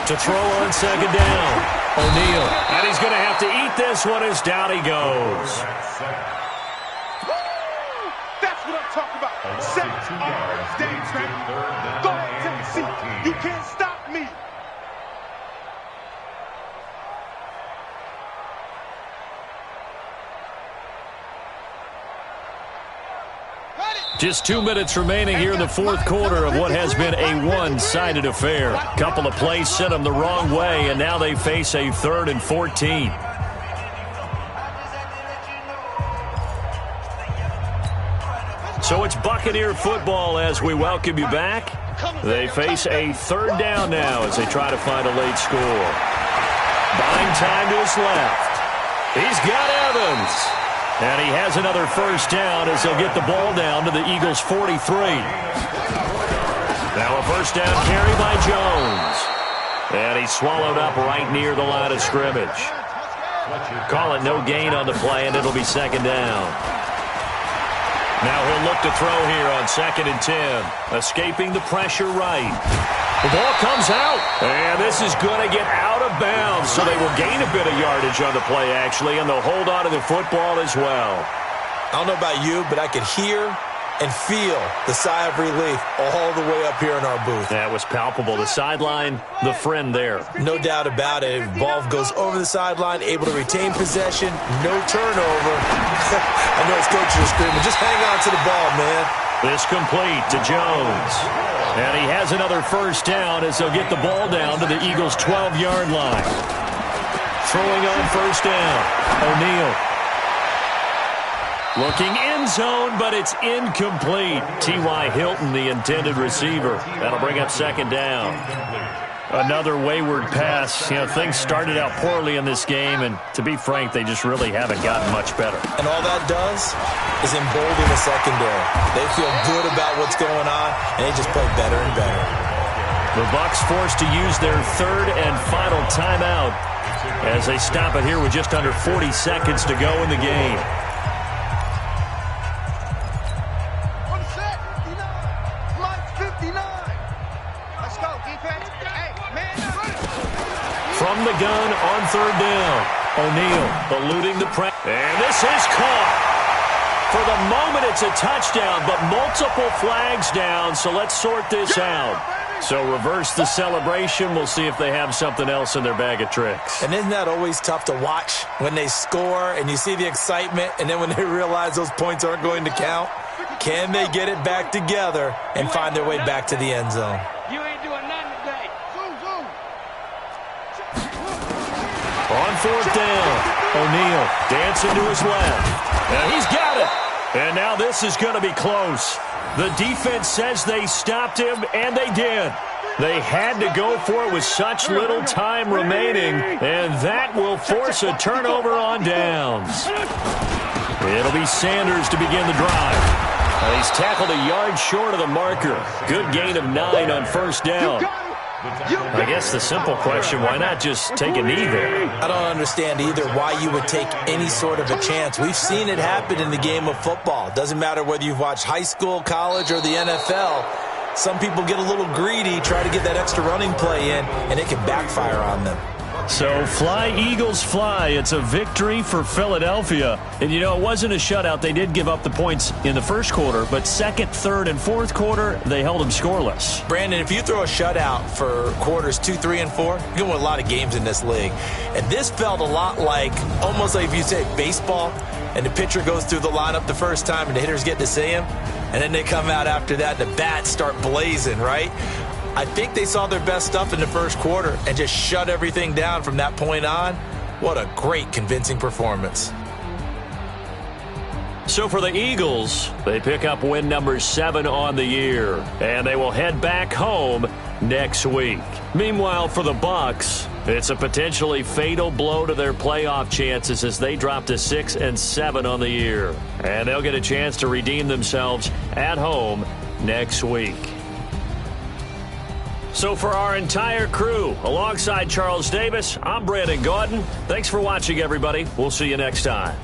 To throw on 2nd down, O'Neal. And he's going to have to eat this one as down he goes. That's what I'm talking about. Set up, stay trapped. Go ahead, take a seat. You can't stop me. Just 2 minutes remaining here in the 4th quarter of what has been a one-sided affair. Couple of plays sent them the wrong way, and now they face a 3rd and 14. So it's Buccaneer football as we welcome you back. They face a 3rd down now as they try to find a late score. Buying time to his left. He's got Evans. And he has another first down as he'll get the ball down to the Eagles' 43. Now a first down carry by Jones. And he's swallowed up right near the line of scrimmage. Call it no gain on the play, and it'll be 2nd down. Now he'll look to throw here on 2nd and 10. Escaping the pressure right. The ball comes out, and this is going to get out of bounds, so they will gain a bit of yardage on the play, actually, and they'll hold on to the football as well. I don't know about you, but I could hear and feel the sigh of relief all the way up here in our booth. That was palpable. The sideline, the friend there. No doubt about it. Ball goes over the sideline, able to retain possession, no turnover. I know his coaches are screaming, just hang on to the ball, man. This complete to Jones. And he has another first down as they'll get the ball down to the Eagles' 12-yard line. Throwing on first down, O'Neal. Looking end zone, but it's incomplete. T.Y. Hilton, the intended receiver. That'll bring up 2nd down. Another wayward pass. You know, things started out poorly in this game, and to be frank, they just really haven't gotten much better. And all that does is embolden the secondary. They feel good about what's going on, and they just play better and better. The Bucs forced to use their 3rd and final timeout as they stop it here with just under 40 seconds to go in the game. From the gun on 3rd down. O'Neal eluding the press. And this is caught. For the moment, it's a touchdown, but multiple flags down, so let's sort this out. So reverse the celebration. We'll see if they have something else in their bag of tricks. And isn't that always tough to watch when they score and you see the excitement, and then when they realize those points aren't going to count? Can they get it back together and find their way back to the end zone? You ain't doing nothing today. 4th down. O'Neal dancing to his left. And he's got it. And now this is going to be close. The defense says they stopped him, and they did. They had to go for it with such little time remaining, and that will force a turnover on downs. It'll be Sanders to begin the drive. He's tackled a yard short of the marker. Good gain of 9 on 1st down. I guess the simple question, why not just take a knee there? I don't understand either why you would take any sort of a chance. We've seen it happen in the game of football. Doesn't matter whether you've watched high school, college, or the NFL. Some people get a little greedy, try to get that extra running play in, and it can backfire on them. So fly, Eagles, fly. It's a victory for Philadelphia. And, you know, it wasn't a shutout. They did give up the points in the first quarter, but 2nd, 3rd, and 4th quarter, they held them scoreless. Brandon, if you throw a shutout for quarters 2, 3, and 4, you're going to win a lot of games in this league. And this felt a lot like, almost like if you say baseball, and the pitcher goes through the lineup the first time, and the hitters get to see him, and then they come out after that, and the bats start blazing, right? I think they saw their best stuff in the first quarter and just shut everything down from that point on. What a great, convincing performance. So for the Eagles, they pick up win number 7 on the year, and they will head back home next week. Meanwhile, for the Bucs, it's a potentially fatal blow to their playoff chances as they drop to 6 and 7 on the year. And they'll get a chance to redeem themselves at home next week. So for our entire crew, alongside Charles Davis, I'm Brandon Gaudin. Thanks for watching, everybody. We'll see you next time.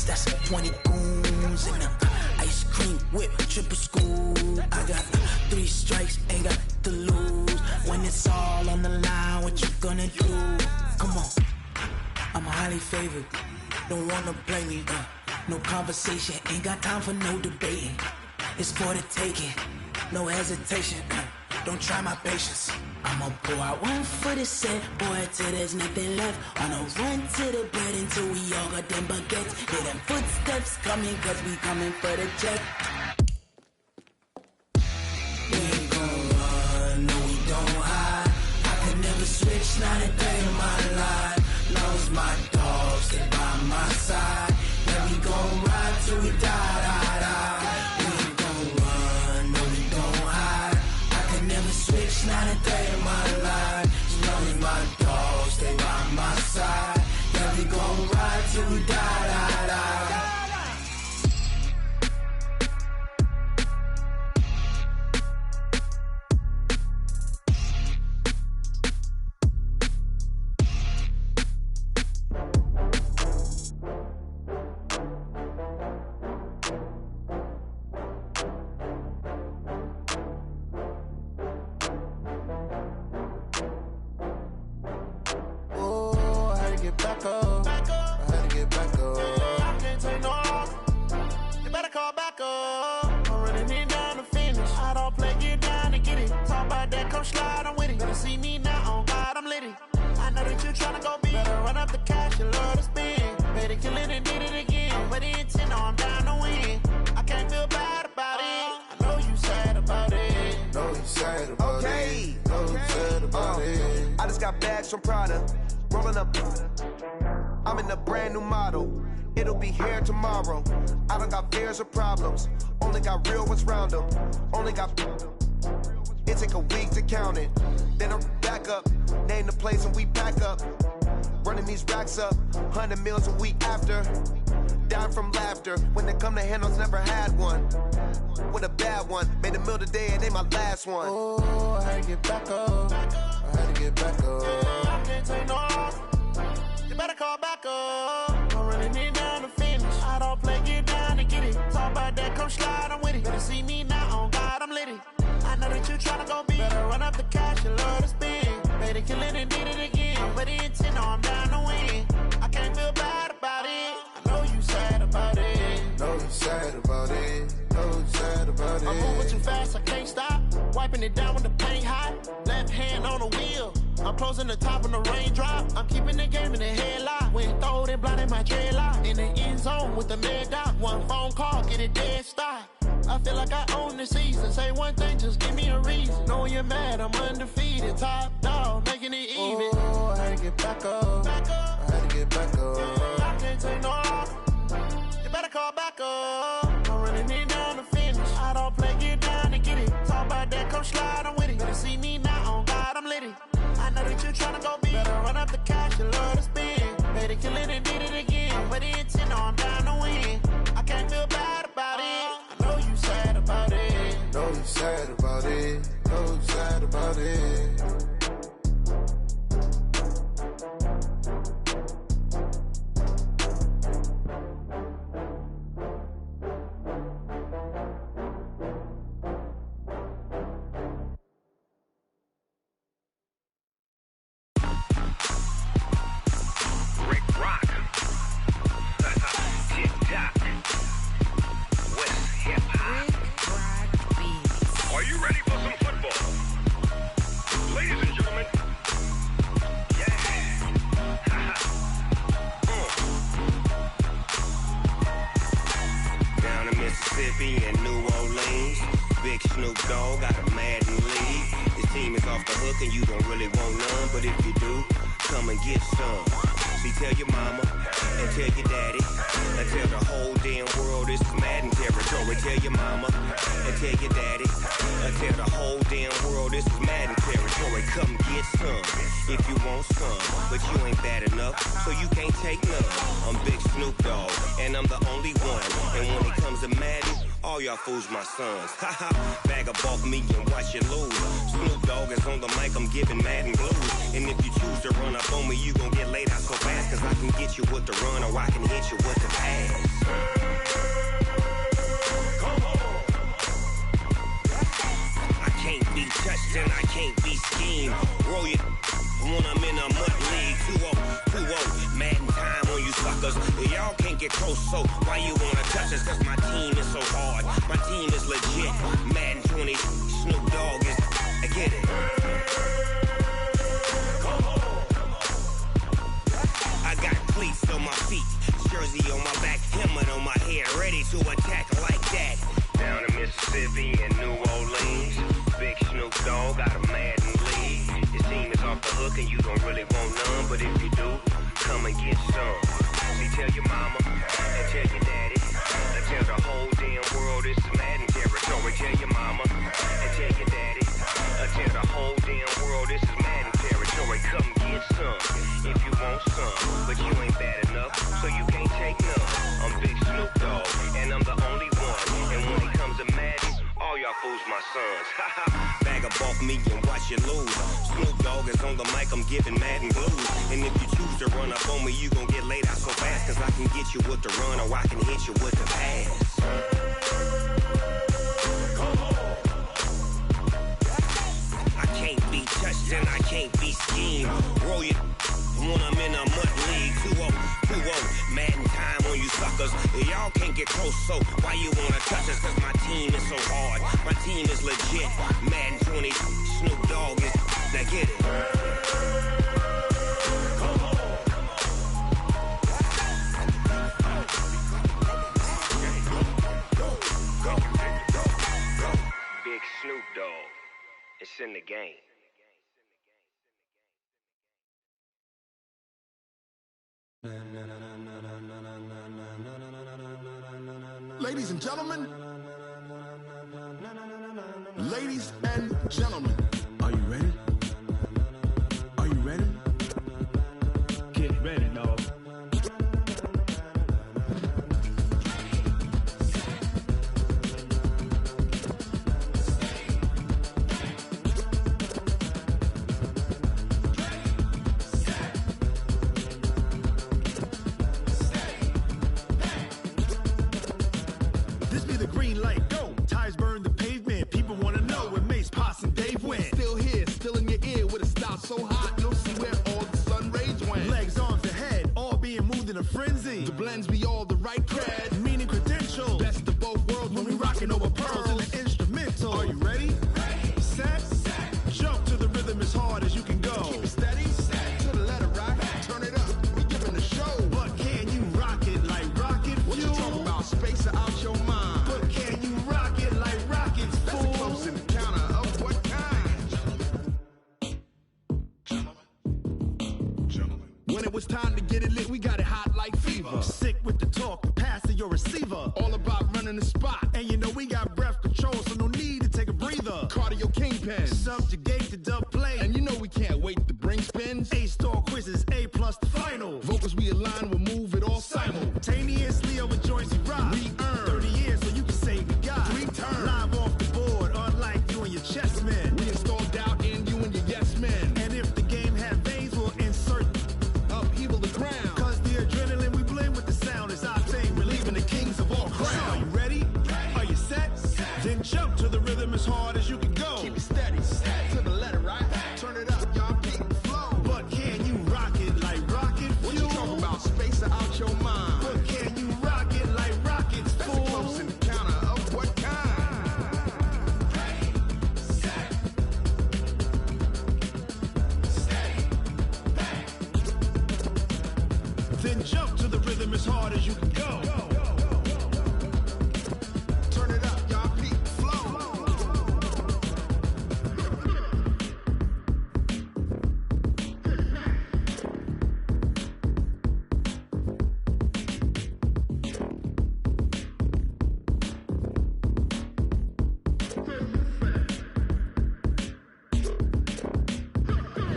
That's 20 goons and ice cream whip, triple scoop. I got 3 strikes, ain't got to lose. When it's all on the line, what you gonna do? Come on, I'm highly favored. Don't wanna blame me. No conversation, ain't got time for no debating. It's for the taking, no hesitation. Don't try my patience. I'ma pull out one for the set, boy, till there's nothing left. On a run to the bread until we all got them baguettes. Hear them footsteps coming, cause we coming for the check. We ain't gon' run, no we don't hide. I can never switch, not a day in my life. Lost my dogs, stay by my side. Yeah, we gon' ride till we die, die, die. We ain't gon' run, no we don't hide. I can never switch, not a day in my life. As long as my dogs stay by my side. Yeah, we gon' ride till we die, die, die. I just got bags from Prada. rolling up. I'm in a brand new model. It'll be here tomorrow. I don't got fears or problems. Only got real ones round them. Only got. It take a week to count it. Then I'm back up. Name the place and we pack up. Running these racks up. 100 meals a week after. Down from laughter. When they come to handles, never had one. With a bad one. Made a meal today and ain't my last one. Oh, I had to get back up. I had to get back up. I can't take no loss. You better call back up. I'm running it down to finish. I don't play, get down to get it. Talk about that, come slide, I'm with it. Better see me now, on God, I'm litty. I know that you tryna go big. Better run up the cash, you love to spend. Made it, kill it, and did it again. But the intent, no, I'm down to win. I can't feel bad about it. I know you sad about it. Know you sad about it. Know you sad about it. I'm moving too fast, I can't stop. Wiping it down with the paint hot. Left hand on the wheel. I'm closing the top when the raindrop. I'm keeping the game in the headlock. When throwed and blinded my dreadlock. In the end zone with the mad dot. One phone call, get it dead stop. I feel like I own the season. Say one thing, just give me a reason. Knowing you're mad, I'm undefeated. Top dog, making it even. Oh, I had to get back up. I had to get back up. I can't take no loss. You better call back up. I'm running it down to finish. I don't play, get down to get it. Talk about that, come slide, I'm with it. Better see me now, on God, I'm litty. I know that you tryna go big. Better run up the cash, you love to spend. Made it, kill it, and did it again. But the intent, no, I'm down to win. I can't feel bad about it. I know you sad about it. Know you sad about it. Know you sad about it. Fools my sons. Haha, bag up off me and watch you lose. Snoop Dogg is on the mic, I'm giving Madden blues. And if you choose to run up on me, you gon' get laid out so fast. Cause I can get you with the run or I can hit you with the pass. I can't be touched and I can't be schemed. Roll you when I'm in a mud league. 2-0, Madden time on you suckers. Y'all can't get close, so why you wanna touch us? Cause my team is so hard. My team is legit. Madden 20, Snoop Dogg is. I get it. I got cleats on my feet, jersey on my back, helmet on my head, ready to attack like that. Down in Mississippi and New Orleans, big Snoop Dogg got a Madden league. His team is off the hook and you don't really want none, but if you do, come and get some. See, tell your mama and tell your daddy, and tell the whole damn world this is Madden territory. Tell your mama and tell your daddy, and tell the whole damn world this is Madden territory. Come get some if you want some, but you ain't bad enough, so you can't take none. I'm Big Snoop Dogg, and I'm the only one. And when it comes to Madden, all y'all fools my sons. Bag up off me and watch you lose. Snoop Dogg is on the mic, I'm giving Madden blues. And if you choose to run up on me, you gon' get laid out so fast. Cause I can get you with the run or I can hit you with the pass. I can't be touched and I can't be schemed. Roll you when I'm in a mud league. 2-0, Madden time on you suckers. Y'all can't get close, so why you wanna touch us? Cause my team is so hard. My team is legit. Madden 20, Snoop Dogg is. Now get it. Big Snoop Dogg. It's in the game. Ladies and gentlemen, are you ready? Are you ready? Get ready, dog. This be the green light, go. Tires burn the pavement. People wanna know where Mace, Potts, and Dave went. Still here, still in your ear with a stop so hot you'll see where all the sun rays went. Legs, arms, and head, all being moved in a frenzy. The blends be all the right cred, meaning credentials. Best of both worlds when we rockin' over pearls in the instrumental. Are you ready? Set, jump to the rhythm as hard as you can go. Keep it steady, to the letter right. Turn it up, we giving the show. But can you rock it like rocket fuel? What you talking about? Space it out your mind. But can you rock it like rockets, fool? That's a close encounter of what kind? When it was time to get it lit, we got it hot like fever. Sick with the talk, pass to your receiver. All about running the spot. And you know we got breath control, so no need to take a breather. Cardio kingpin, subjugate the dub play. And you know we can't wait to bring spins. A-star quizzes, A+ the final. Vocals we align, we'll move it all simultaneously over joints we rock. We earn 30 years, so you can say we got 3 turns. Live off the board, unlike you and your chess men. We install doubt in you and your yes men. And if the game had veins, we'll insert upheaval the ground. Cause the adrenaline we blend with the sound is our thing. Relieving the kings of all crowns. So are you ready? Are you set? Then jump to the rhythm as hard as you can go. Keep it steady, to the letter right. Turn it up, y'all beat the flow. But can you rock it like rocket fuel? What you talking about? Space it out your mind. But can you rock it like rockets, fool? That's a close encounter of what kind? Then jump to the rhythm as hard as you can go. Turn it up, y'all beat the flow.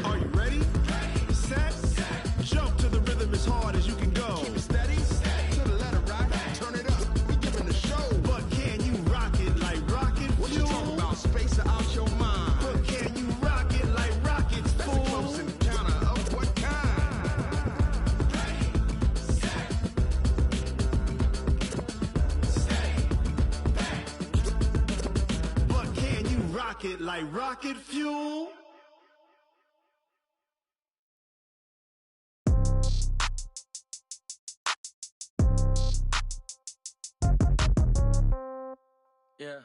Are you ready? Set, jump to the rhythm as hard as you can go. Keep it steady, to the letter right. Turn it up, we giving the show. But can you rock it like rocket fuel? What you talking about? Space it out your mind. But can you rock it like rockets, fool? That's a close encounter of what kind? But can you rock it like rocket fuel? Yeah.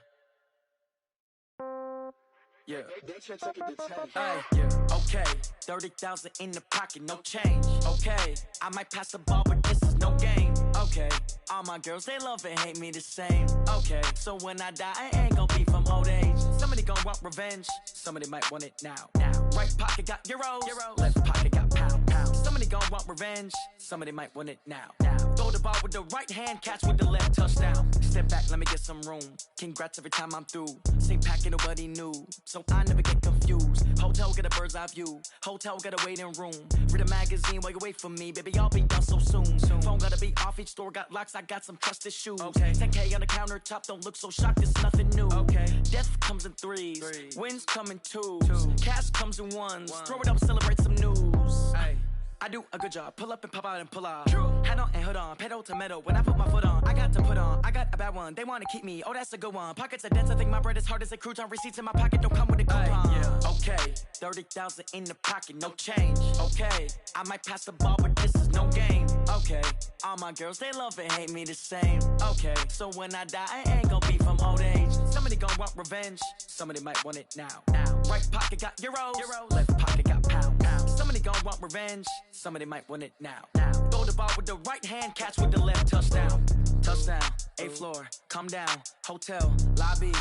Yeah. Hey, yeah. Okay. 30,000 in the pocket, no change. Okay. I might pass the ball, but this is no game. Okay. All my girls, they love and hate me the same. Okay. So when I die, I ain't gonna be from old age. Somebody gon' want revenge. Somebody might want it now. Right pocket got euros. Left pocket got pound. Somebody gon' want revenge. Somebody might want it now. Throw the ball with the right hand, catch with the left, touchdown. Step back, let me get some room. Congrats every time I'm through. Same packet, nobody knew, so I never get confused. Hotel get a bird's eye view. Hotel got a waiting room. Read a magazine while you wait for me, baby. I'll be done so soon. Phone gotta be off. Each store got locks. I got some trusted shoes. Okay. 10K on the countertop. Don't look so shocked. It's nothing new. Okay. Death comes in threes. Wins come in twos. Cash comes in ones. Throw it up, celebrate some news. Ay. I do a good job. Pull up and pop out and pull off. Head on and hood on. Pedal to metal. When I put my foot on, I got to put on. I got a bad one. They want to keep me. Oh, that's a good one. Pockets are dense. I think my bread is hard as a crouton. Receipts in my pocket don't come with a coupon. Yeah. Okay. 30,000 in the pocket. No change. Okay. I might pass the ball, but this is no game. Okay. All my girls, they love and hate me the same. Okay. So when I die, I ain't gonna be from old age. Somebody gon' want revenge. Somebody might want it now. Right pocket got euros. Left pocket got pound. Somebody gon' want revenge. Somebody might want it now. Throw the ball with the right hand, catch with the left, touchdown. Touchdown, 8th floor, come down, hotel, lobby.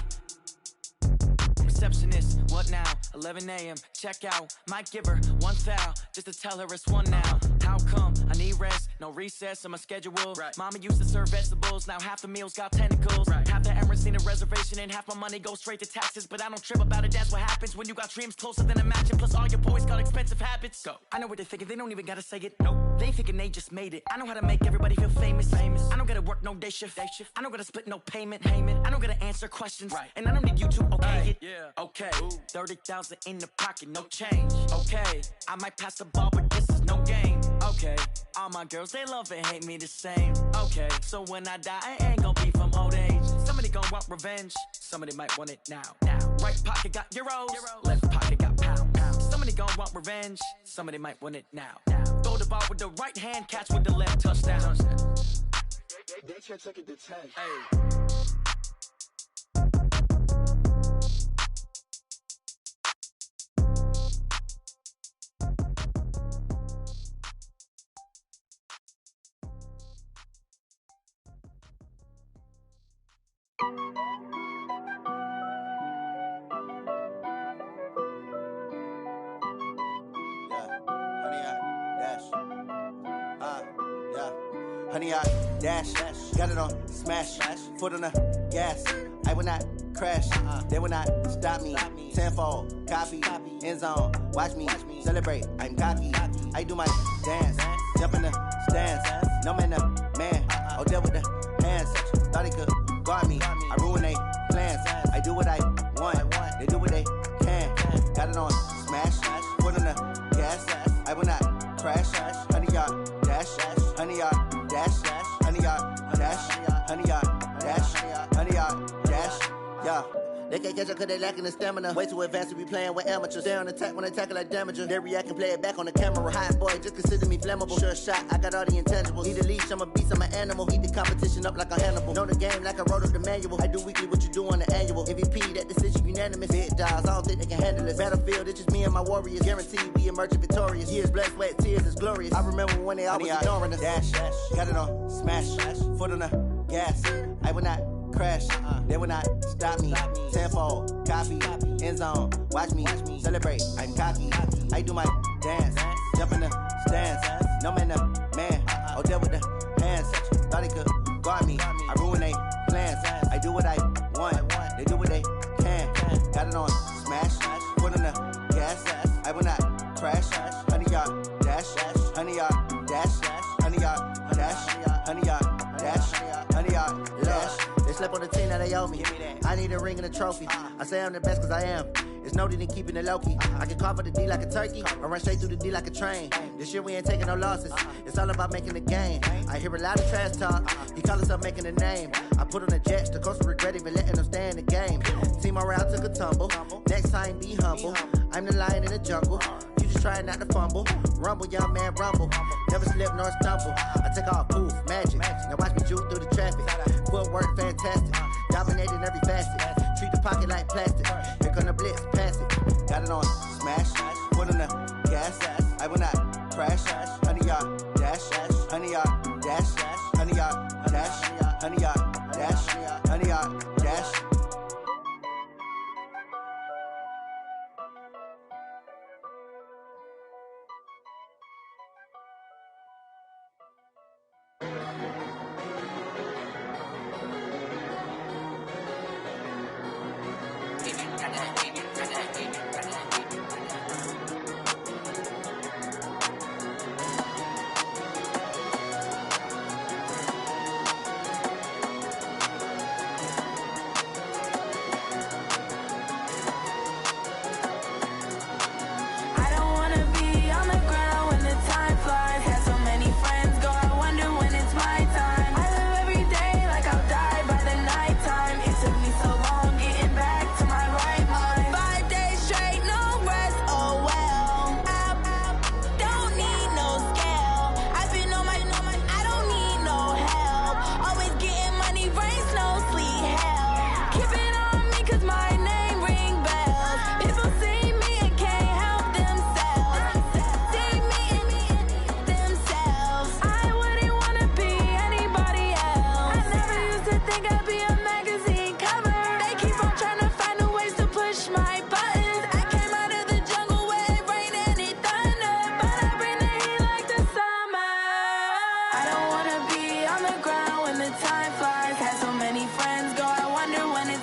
Receptionist, what now? 11 a.m., check out. Might give her one foul, just to tell her it's one now. How come? I need rest, no recess in my schedule. Right. Mama used to serve vegetables, now half the meals got tentacles. Right. Half the Emirates need a reservation and half my money goes straight to taxes. But I don't trip about it, that's what happens when you got dreams closer than a mansion. Plus all your boys got expensive habits. Go. I know what they're thinking, they don't even gotta say it. Nope. They thinking they just made it. I know how to make everybody feel famous. I don't gotta work no day shift. I don't gotta split no payment. I don't gotta answer questions. Right. And I don't need you to okay it. Yeah. Okay. Ooh. 30,000 in the pocket, no change. Okay. I might pass the ball, but this is no game. Okay. All my girls, they love and hate me the same. Okay. So when I die, I ain't gonna be from old age. Somebody gon' want revenge. Somebody might want it now. Right pocket got euros. Left pocket got pound. Somebody gon' want revenge. Somebody might want it now. Throw the ball with the right hand, catch with the left, touchdown. They can't take it to 10. Hey. Honey, I dash, got it on smash, foot on the gas. I will not crash, they will not stop me. Tenfold, copy, end zone, watch me celebrate. I'm cocky, I do my dance, jump in the stands. No man, man, I'll deal with the hands. Thought he could guard me, I ruin they plans. I do what I want, they do what they can. Got it on smash, foot on the gas. I will not crash, honey, y'all dash, honey, y'all dash, honey, y'all dash, honey, y'all dash, honey, y'all dash, yeah. They can't catch up cause they lacking the stamina. Way too advanced to be playing with amateurs. Stay on attack when they tackle like damager. They react and play it back on the camera. Hot boy, just consider me flammable. Sure shot, I got all the intangibles. Need a leash, I'm a beast, I'm an animal. Eat the competition up like a Hannibal. Know the game like I wrote up the manual. I do weekly what you do on the annual. MVP, that decision unanimous. Big dogs, I don't think they can handle it. Battlefield, it's just me and my warriors. Guaranteed we emerge victorious. Years, blood, sweat, tears, is glorious. I remember when they always ignoring us. Dash, got it on smash, foot on the gas. I will not crash, they will not stop me. Tenfold, copy, end zone, watch me celebrate. I'm cocky, I do my dance, jump in the stands. No man, man, I'll deal with the hands. Thought he could guard me, I ruin they plans. I do what I want, they do what they can. Got it on smash, foot on the gas. I will not crash, honey, y'all dash, honey, y'all dash, honey, y'all dash, honey, y'all dash, honey, y'all dash. They slept on the team that they owe me. I need a ring and a trophy. I say I'm the best cause I am. It's no need in keeping it low-key. I can carve up the D like a turkey or run straight through the D like a train. This year we ain't taking no losses. It's all about making the game. I hear a lot of trash talk. He call himself making a name. I put on the Jets. The coach regret even letting them stay in the game. Team morale took a tumble. Next time be humble. I'm the lion in the jungle. You just trying not to fumble. Rumble, young man, rumble. Never slip nor stumble. I take off, poof, magic. Now watch me juke through the traffic. Footwork fantastic. Dominating every facet. Treat the pocket like plastic. Here come the blitz, pass it. Got it on smash. Foot on the gas. I will not crash. Honey, y'all dash. Honey, y'all dash. Honey, y'all dash. Honey, y'all dash. Honey, y'all dash.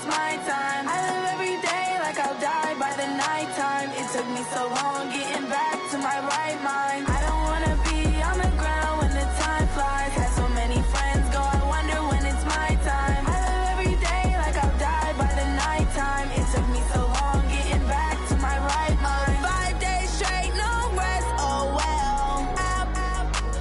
my time. I live every day like I'll die by the nighttime. It took me so long getting back to my right mind. I don't wanna be on the ground when the time flies. Had so many friends go, I wonder when it's my time. I live every day like I'll die by the nighttime. It took me so long getting back to my right mind. 5 days straight, no rest, oh well. I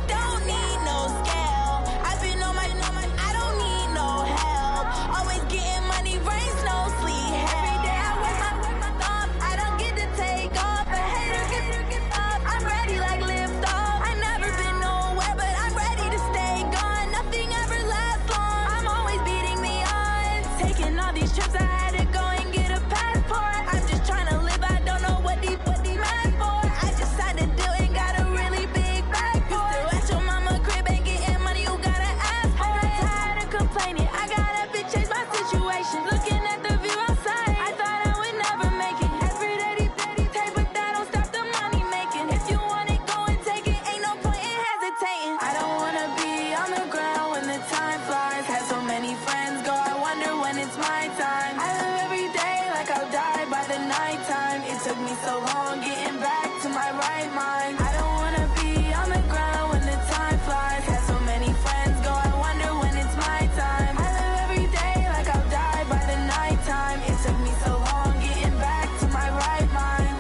don't need no scale. I've been on my, I don't need no help. Always getting money, rains, no sleep. Every day I work my thumb, I don't get to take off. A hater get off, I'm ready like lift off. I never been nowhere, but I'm ready to stay gone. Nothing ever lasts long, I'm always beating the odds. Taking all these trips, I had to go and get a passport. I'm just trying to live, I don't know what these mad for. I just signed a deal and got a really big bag for it. You still at your mama crib and getting money, you gotta ask for it. I'm tired of complaining, I gotta bitch change my situation. Looking at the view outside, I thought I would never make it. Every day they take, but that don't stop the money making. If you want it, go and take it, ain't no point in hesitating. I don't wanna be on the ground when the time flies. Had so many friends go, I wonder when it's my time. I live every day like I'll die by the nighttime. It took me so long getting back to my right mind. I don't wanna be on the ground when the time flies. Had so many friends go, I wonder when it's my time. I live every day like I'll die by the nighttime. It took me so long getting back to my right mind.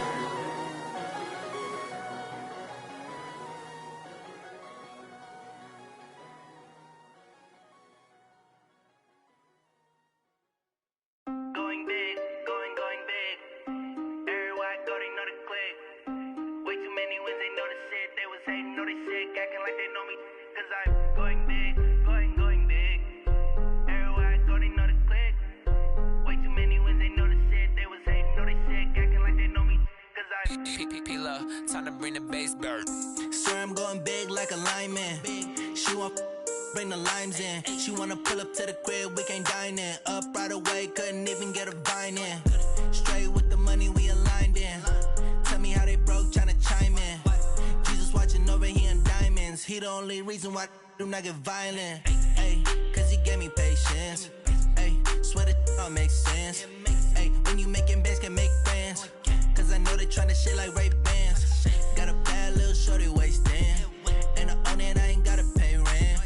Going big, going big. Everywhere I go, they know the click. Way too many wins, they know the shit. They was hating, know they sick, acting like they know me. Cause I'm going big, going big. Everywhere I go, they know the click. Way too many wins, they know the shit. They was hating, know they sick, acting like they know me. Cause I'm P-P-P-Love, time to bring the bass bird. Swear I'm going big like a lineman. She want bring the limes in. She wanna pull up to the crib, we can't dine in. Up right away, couldn't even get a vine in. Straight with the money we aligned in. Tell me how they broke, tryna chime in. Jesus watching over here in diamonds. He the only reason why I do not get violent. Ay, cause he gave me patience. Ay, swear that all makes sense. Ay, when you making bands, can make friends. Cause I know they tryna shit like Ray-Bans. Got a bad little shorty wasting. And I own it, I ain't gotta pay rent.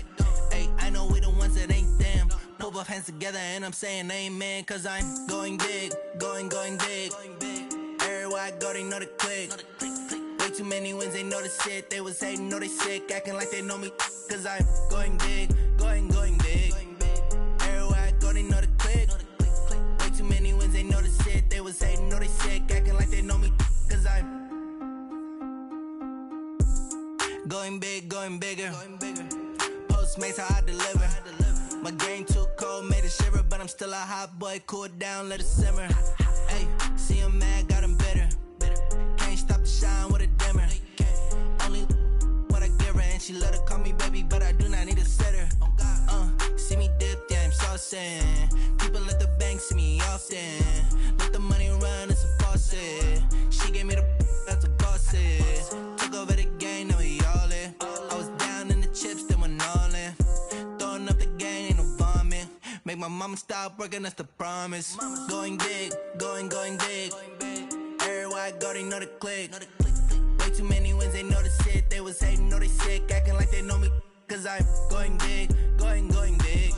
Ay, I know we the ones that ain't them. Pull both hands together and I'm saying amen. Cause I'm going big, going big. Everywhere I go, they know the click. Way too many wins, they know the shit. They was hating, know they sick, acting like they know me. Cause I'm going big, going big. Everywhere I go, they know the click. Way too many wins, they know the shit. They was hating, know they sick, acting like they know me. Cause I'm going big, going bigger. Postmates how I deliver. My game too cold, made it shiver, but I'm still a hot boy. Cool it down, let it simmer. Hey, see him mad, got him bitter. Can't stop the shine with a dimmer. Only what I give her, and she love to call me baby, but I do not need a sitter. See me dip, yeah, I'm saucing. People at the bank see me often. Let the money run, it's a faucet. She gave me the that's a boss is. Took over the game, now we all in. I was down in the chips, then went all in. Throwing up the game, ain't no vomit. Make my mama stop working, that's the promise. Going big, going big. Everywhere I go, they know the click. Way too many wins, they know the shit. They was hating, know they sick, acting like they know me. Cause I'm going big, going big.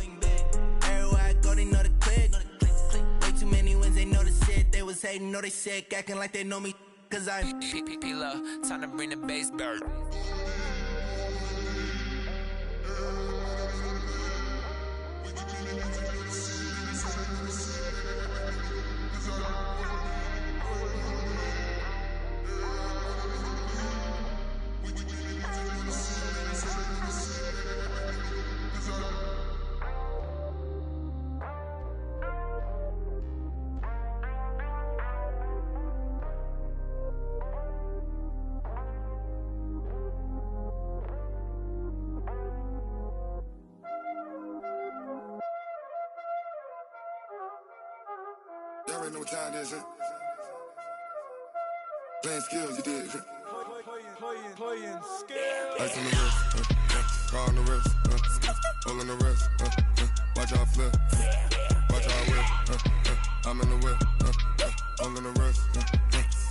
Everywhere I go, they know the click. Way too many wins, they know the shit. They was hating, know they sick, acting like they know me. Cause I'm P-P-P-Love, time to bring the bass bird. Y'all already know what time it is, huh? Playing skills, you did. Playing skills. Ice on the wrist, car on the wrist, all on the wrist, watch out flip, watch out whip, I'm in the whip, all in the wrist,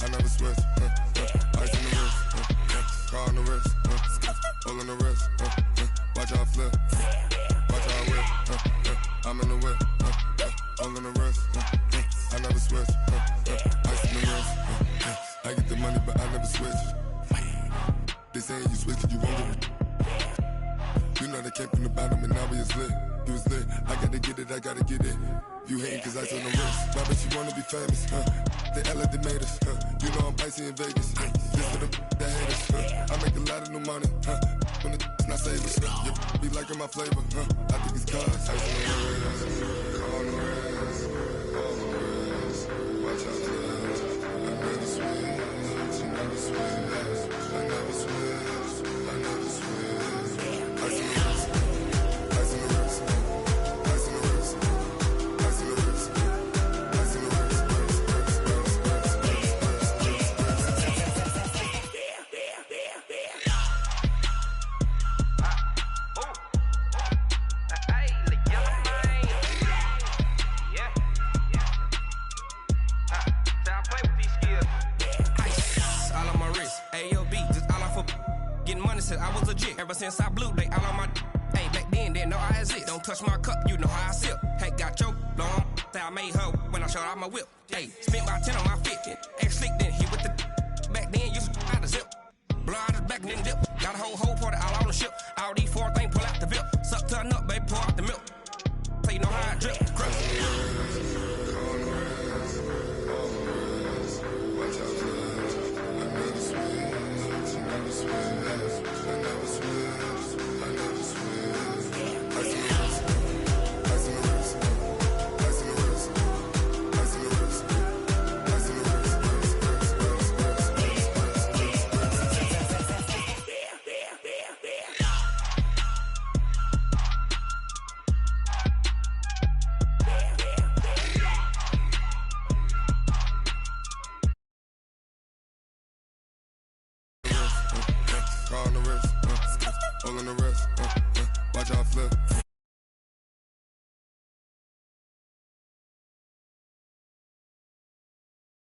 I never switch, ice in the wrist, car on the wrist, all in the wrist, watch how I flip, watch how I whip, I'm in the whip, all in the wrist, I never switch, ice in the wrist, I get the money but I never switch. They saying you switch and you won't get it. You know they came from the bottom and now we is lit. You was lit, I gotta get it, I gotta get it. You hating cause ice on the wrist. Why bet you wanna be famous, They act like they made us, You know I'm icy in Vegas, This for the that hate us, I make a lot of new money, When it's not savers, You be liking my flavor, I think it's cause ice on the wrist, on the wrist, on the wrist. Watch out for this, I never switch, I never switch, I never switch, I never switch. Ice on the wrist, ice on the wrist, ice on the wrist, ice on the wrist, ice on the wrist. I was legit. Ever since I blew, they all on my hey, back then, didn't know I exist. Don't touch my cup, you know how I sip. Hey, got your long, say I made her when I showed out my whip. Hey, spent about 10 on my 50. Ex-slick, then hit with the back then, used to out the zip. Blow out his back, then dip. Got a whole party all on the ship. All these 4 things pull out the VIP. Suck to a nut, baby, pour out the milk. So you know how I drip. Crush.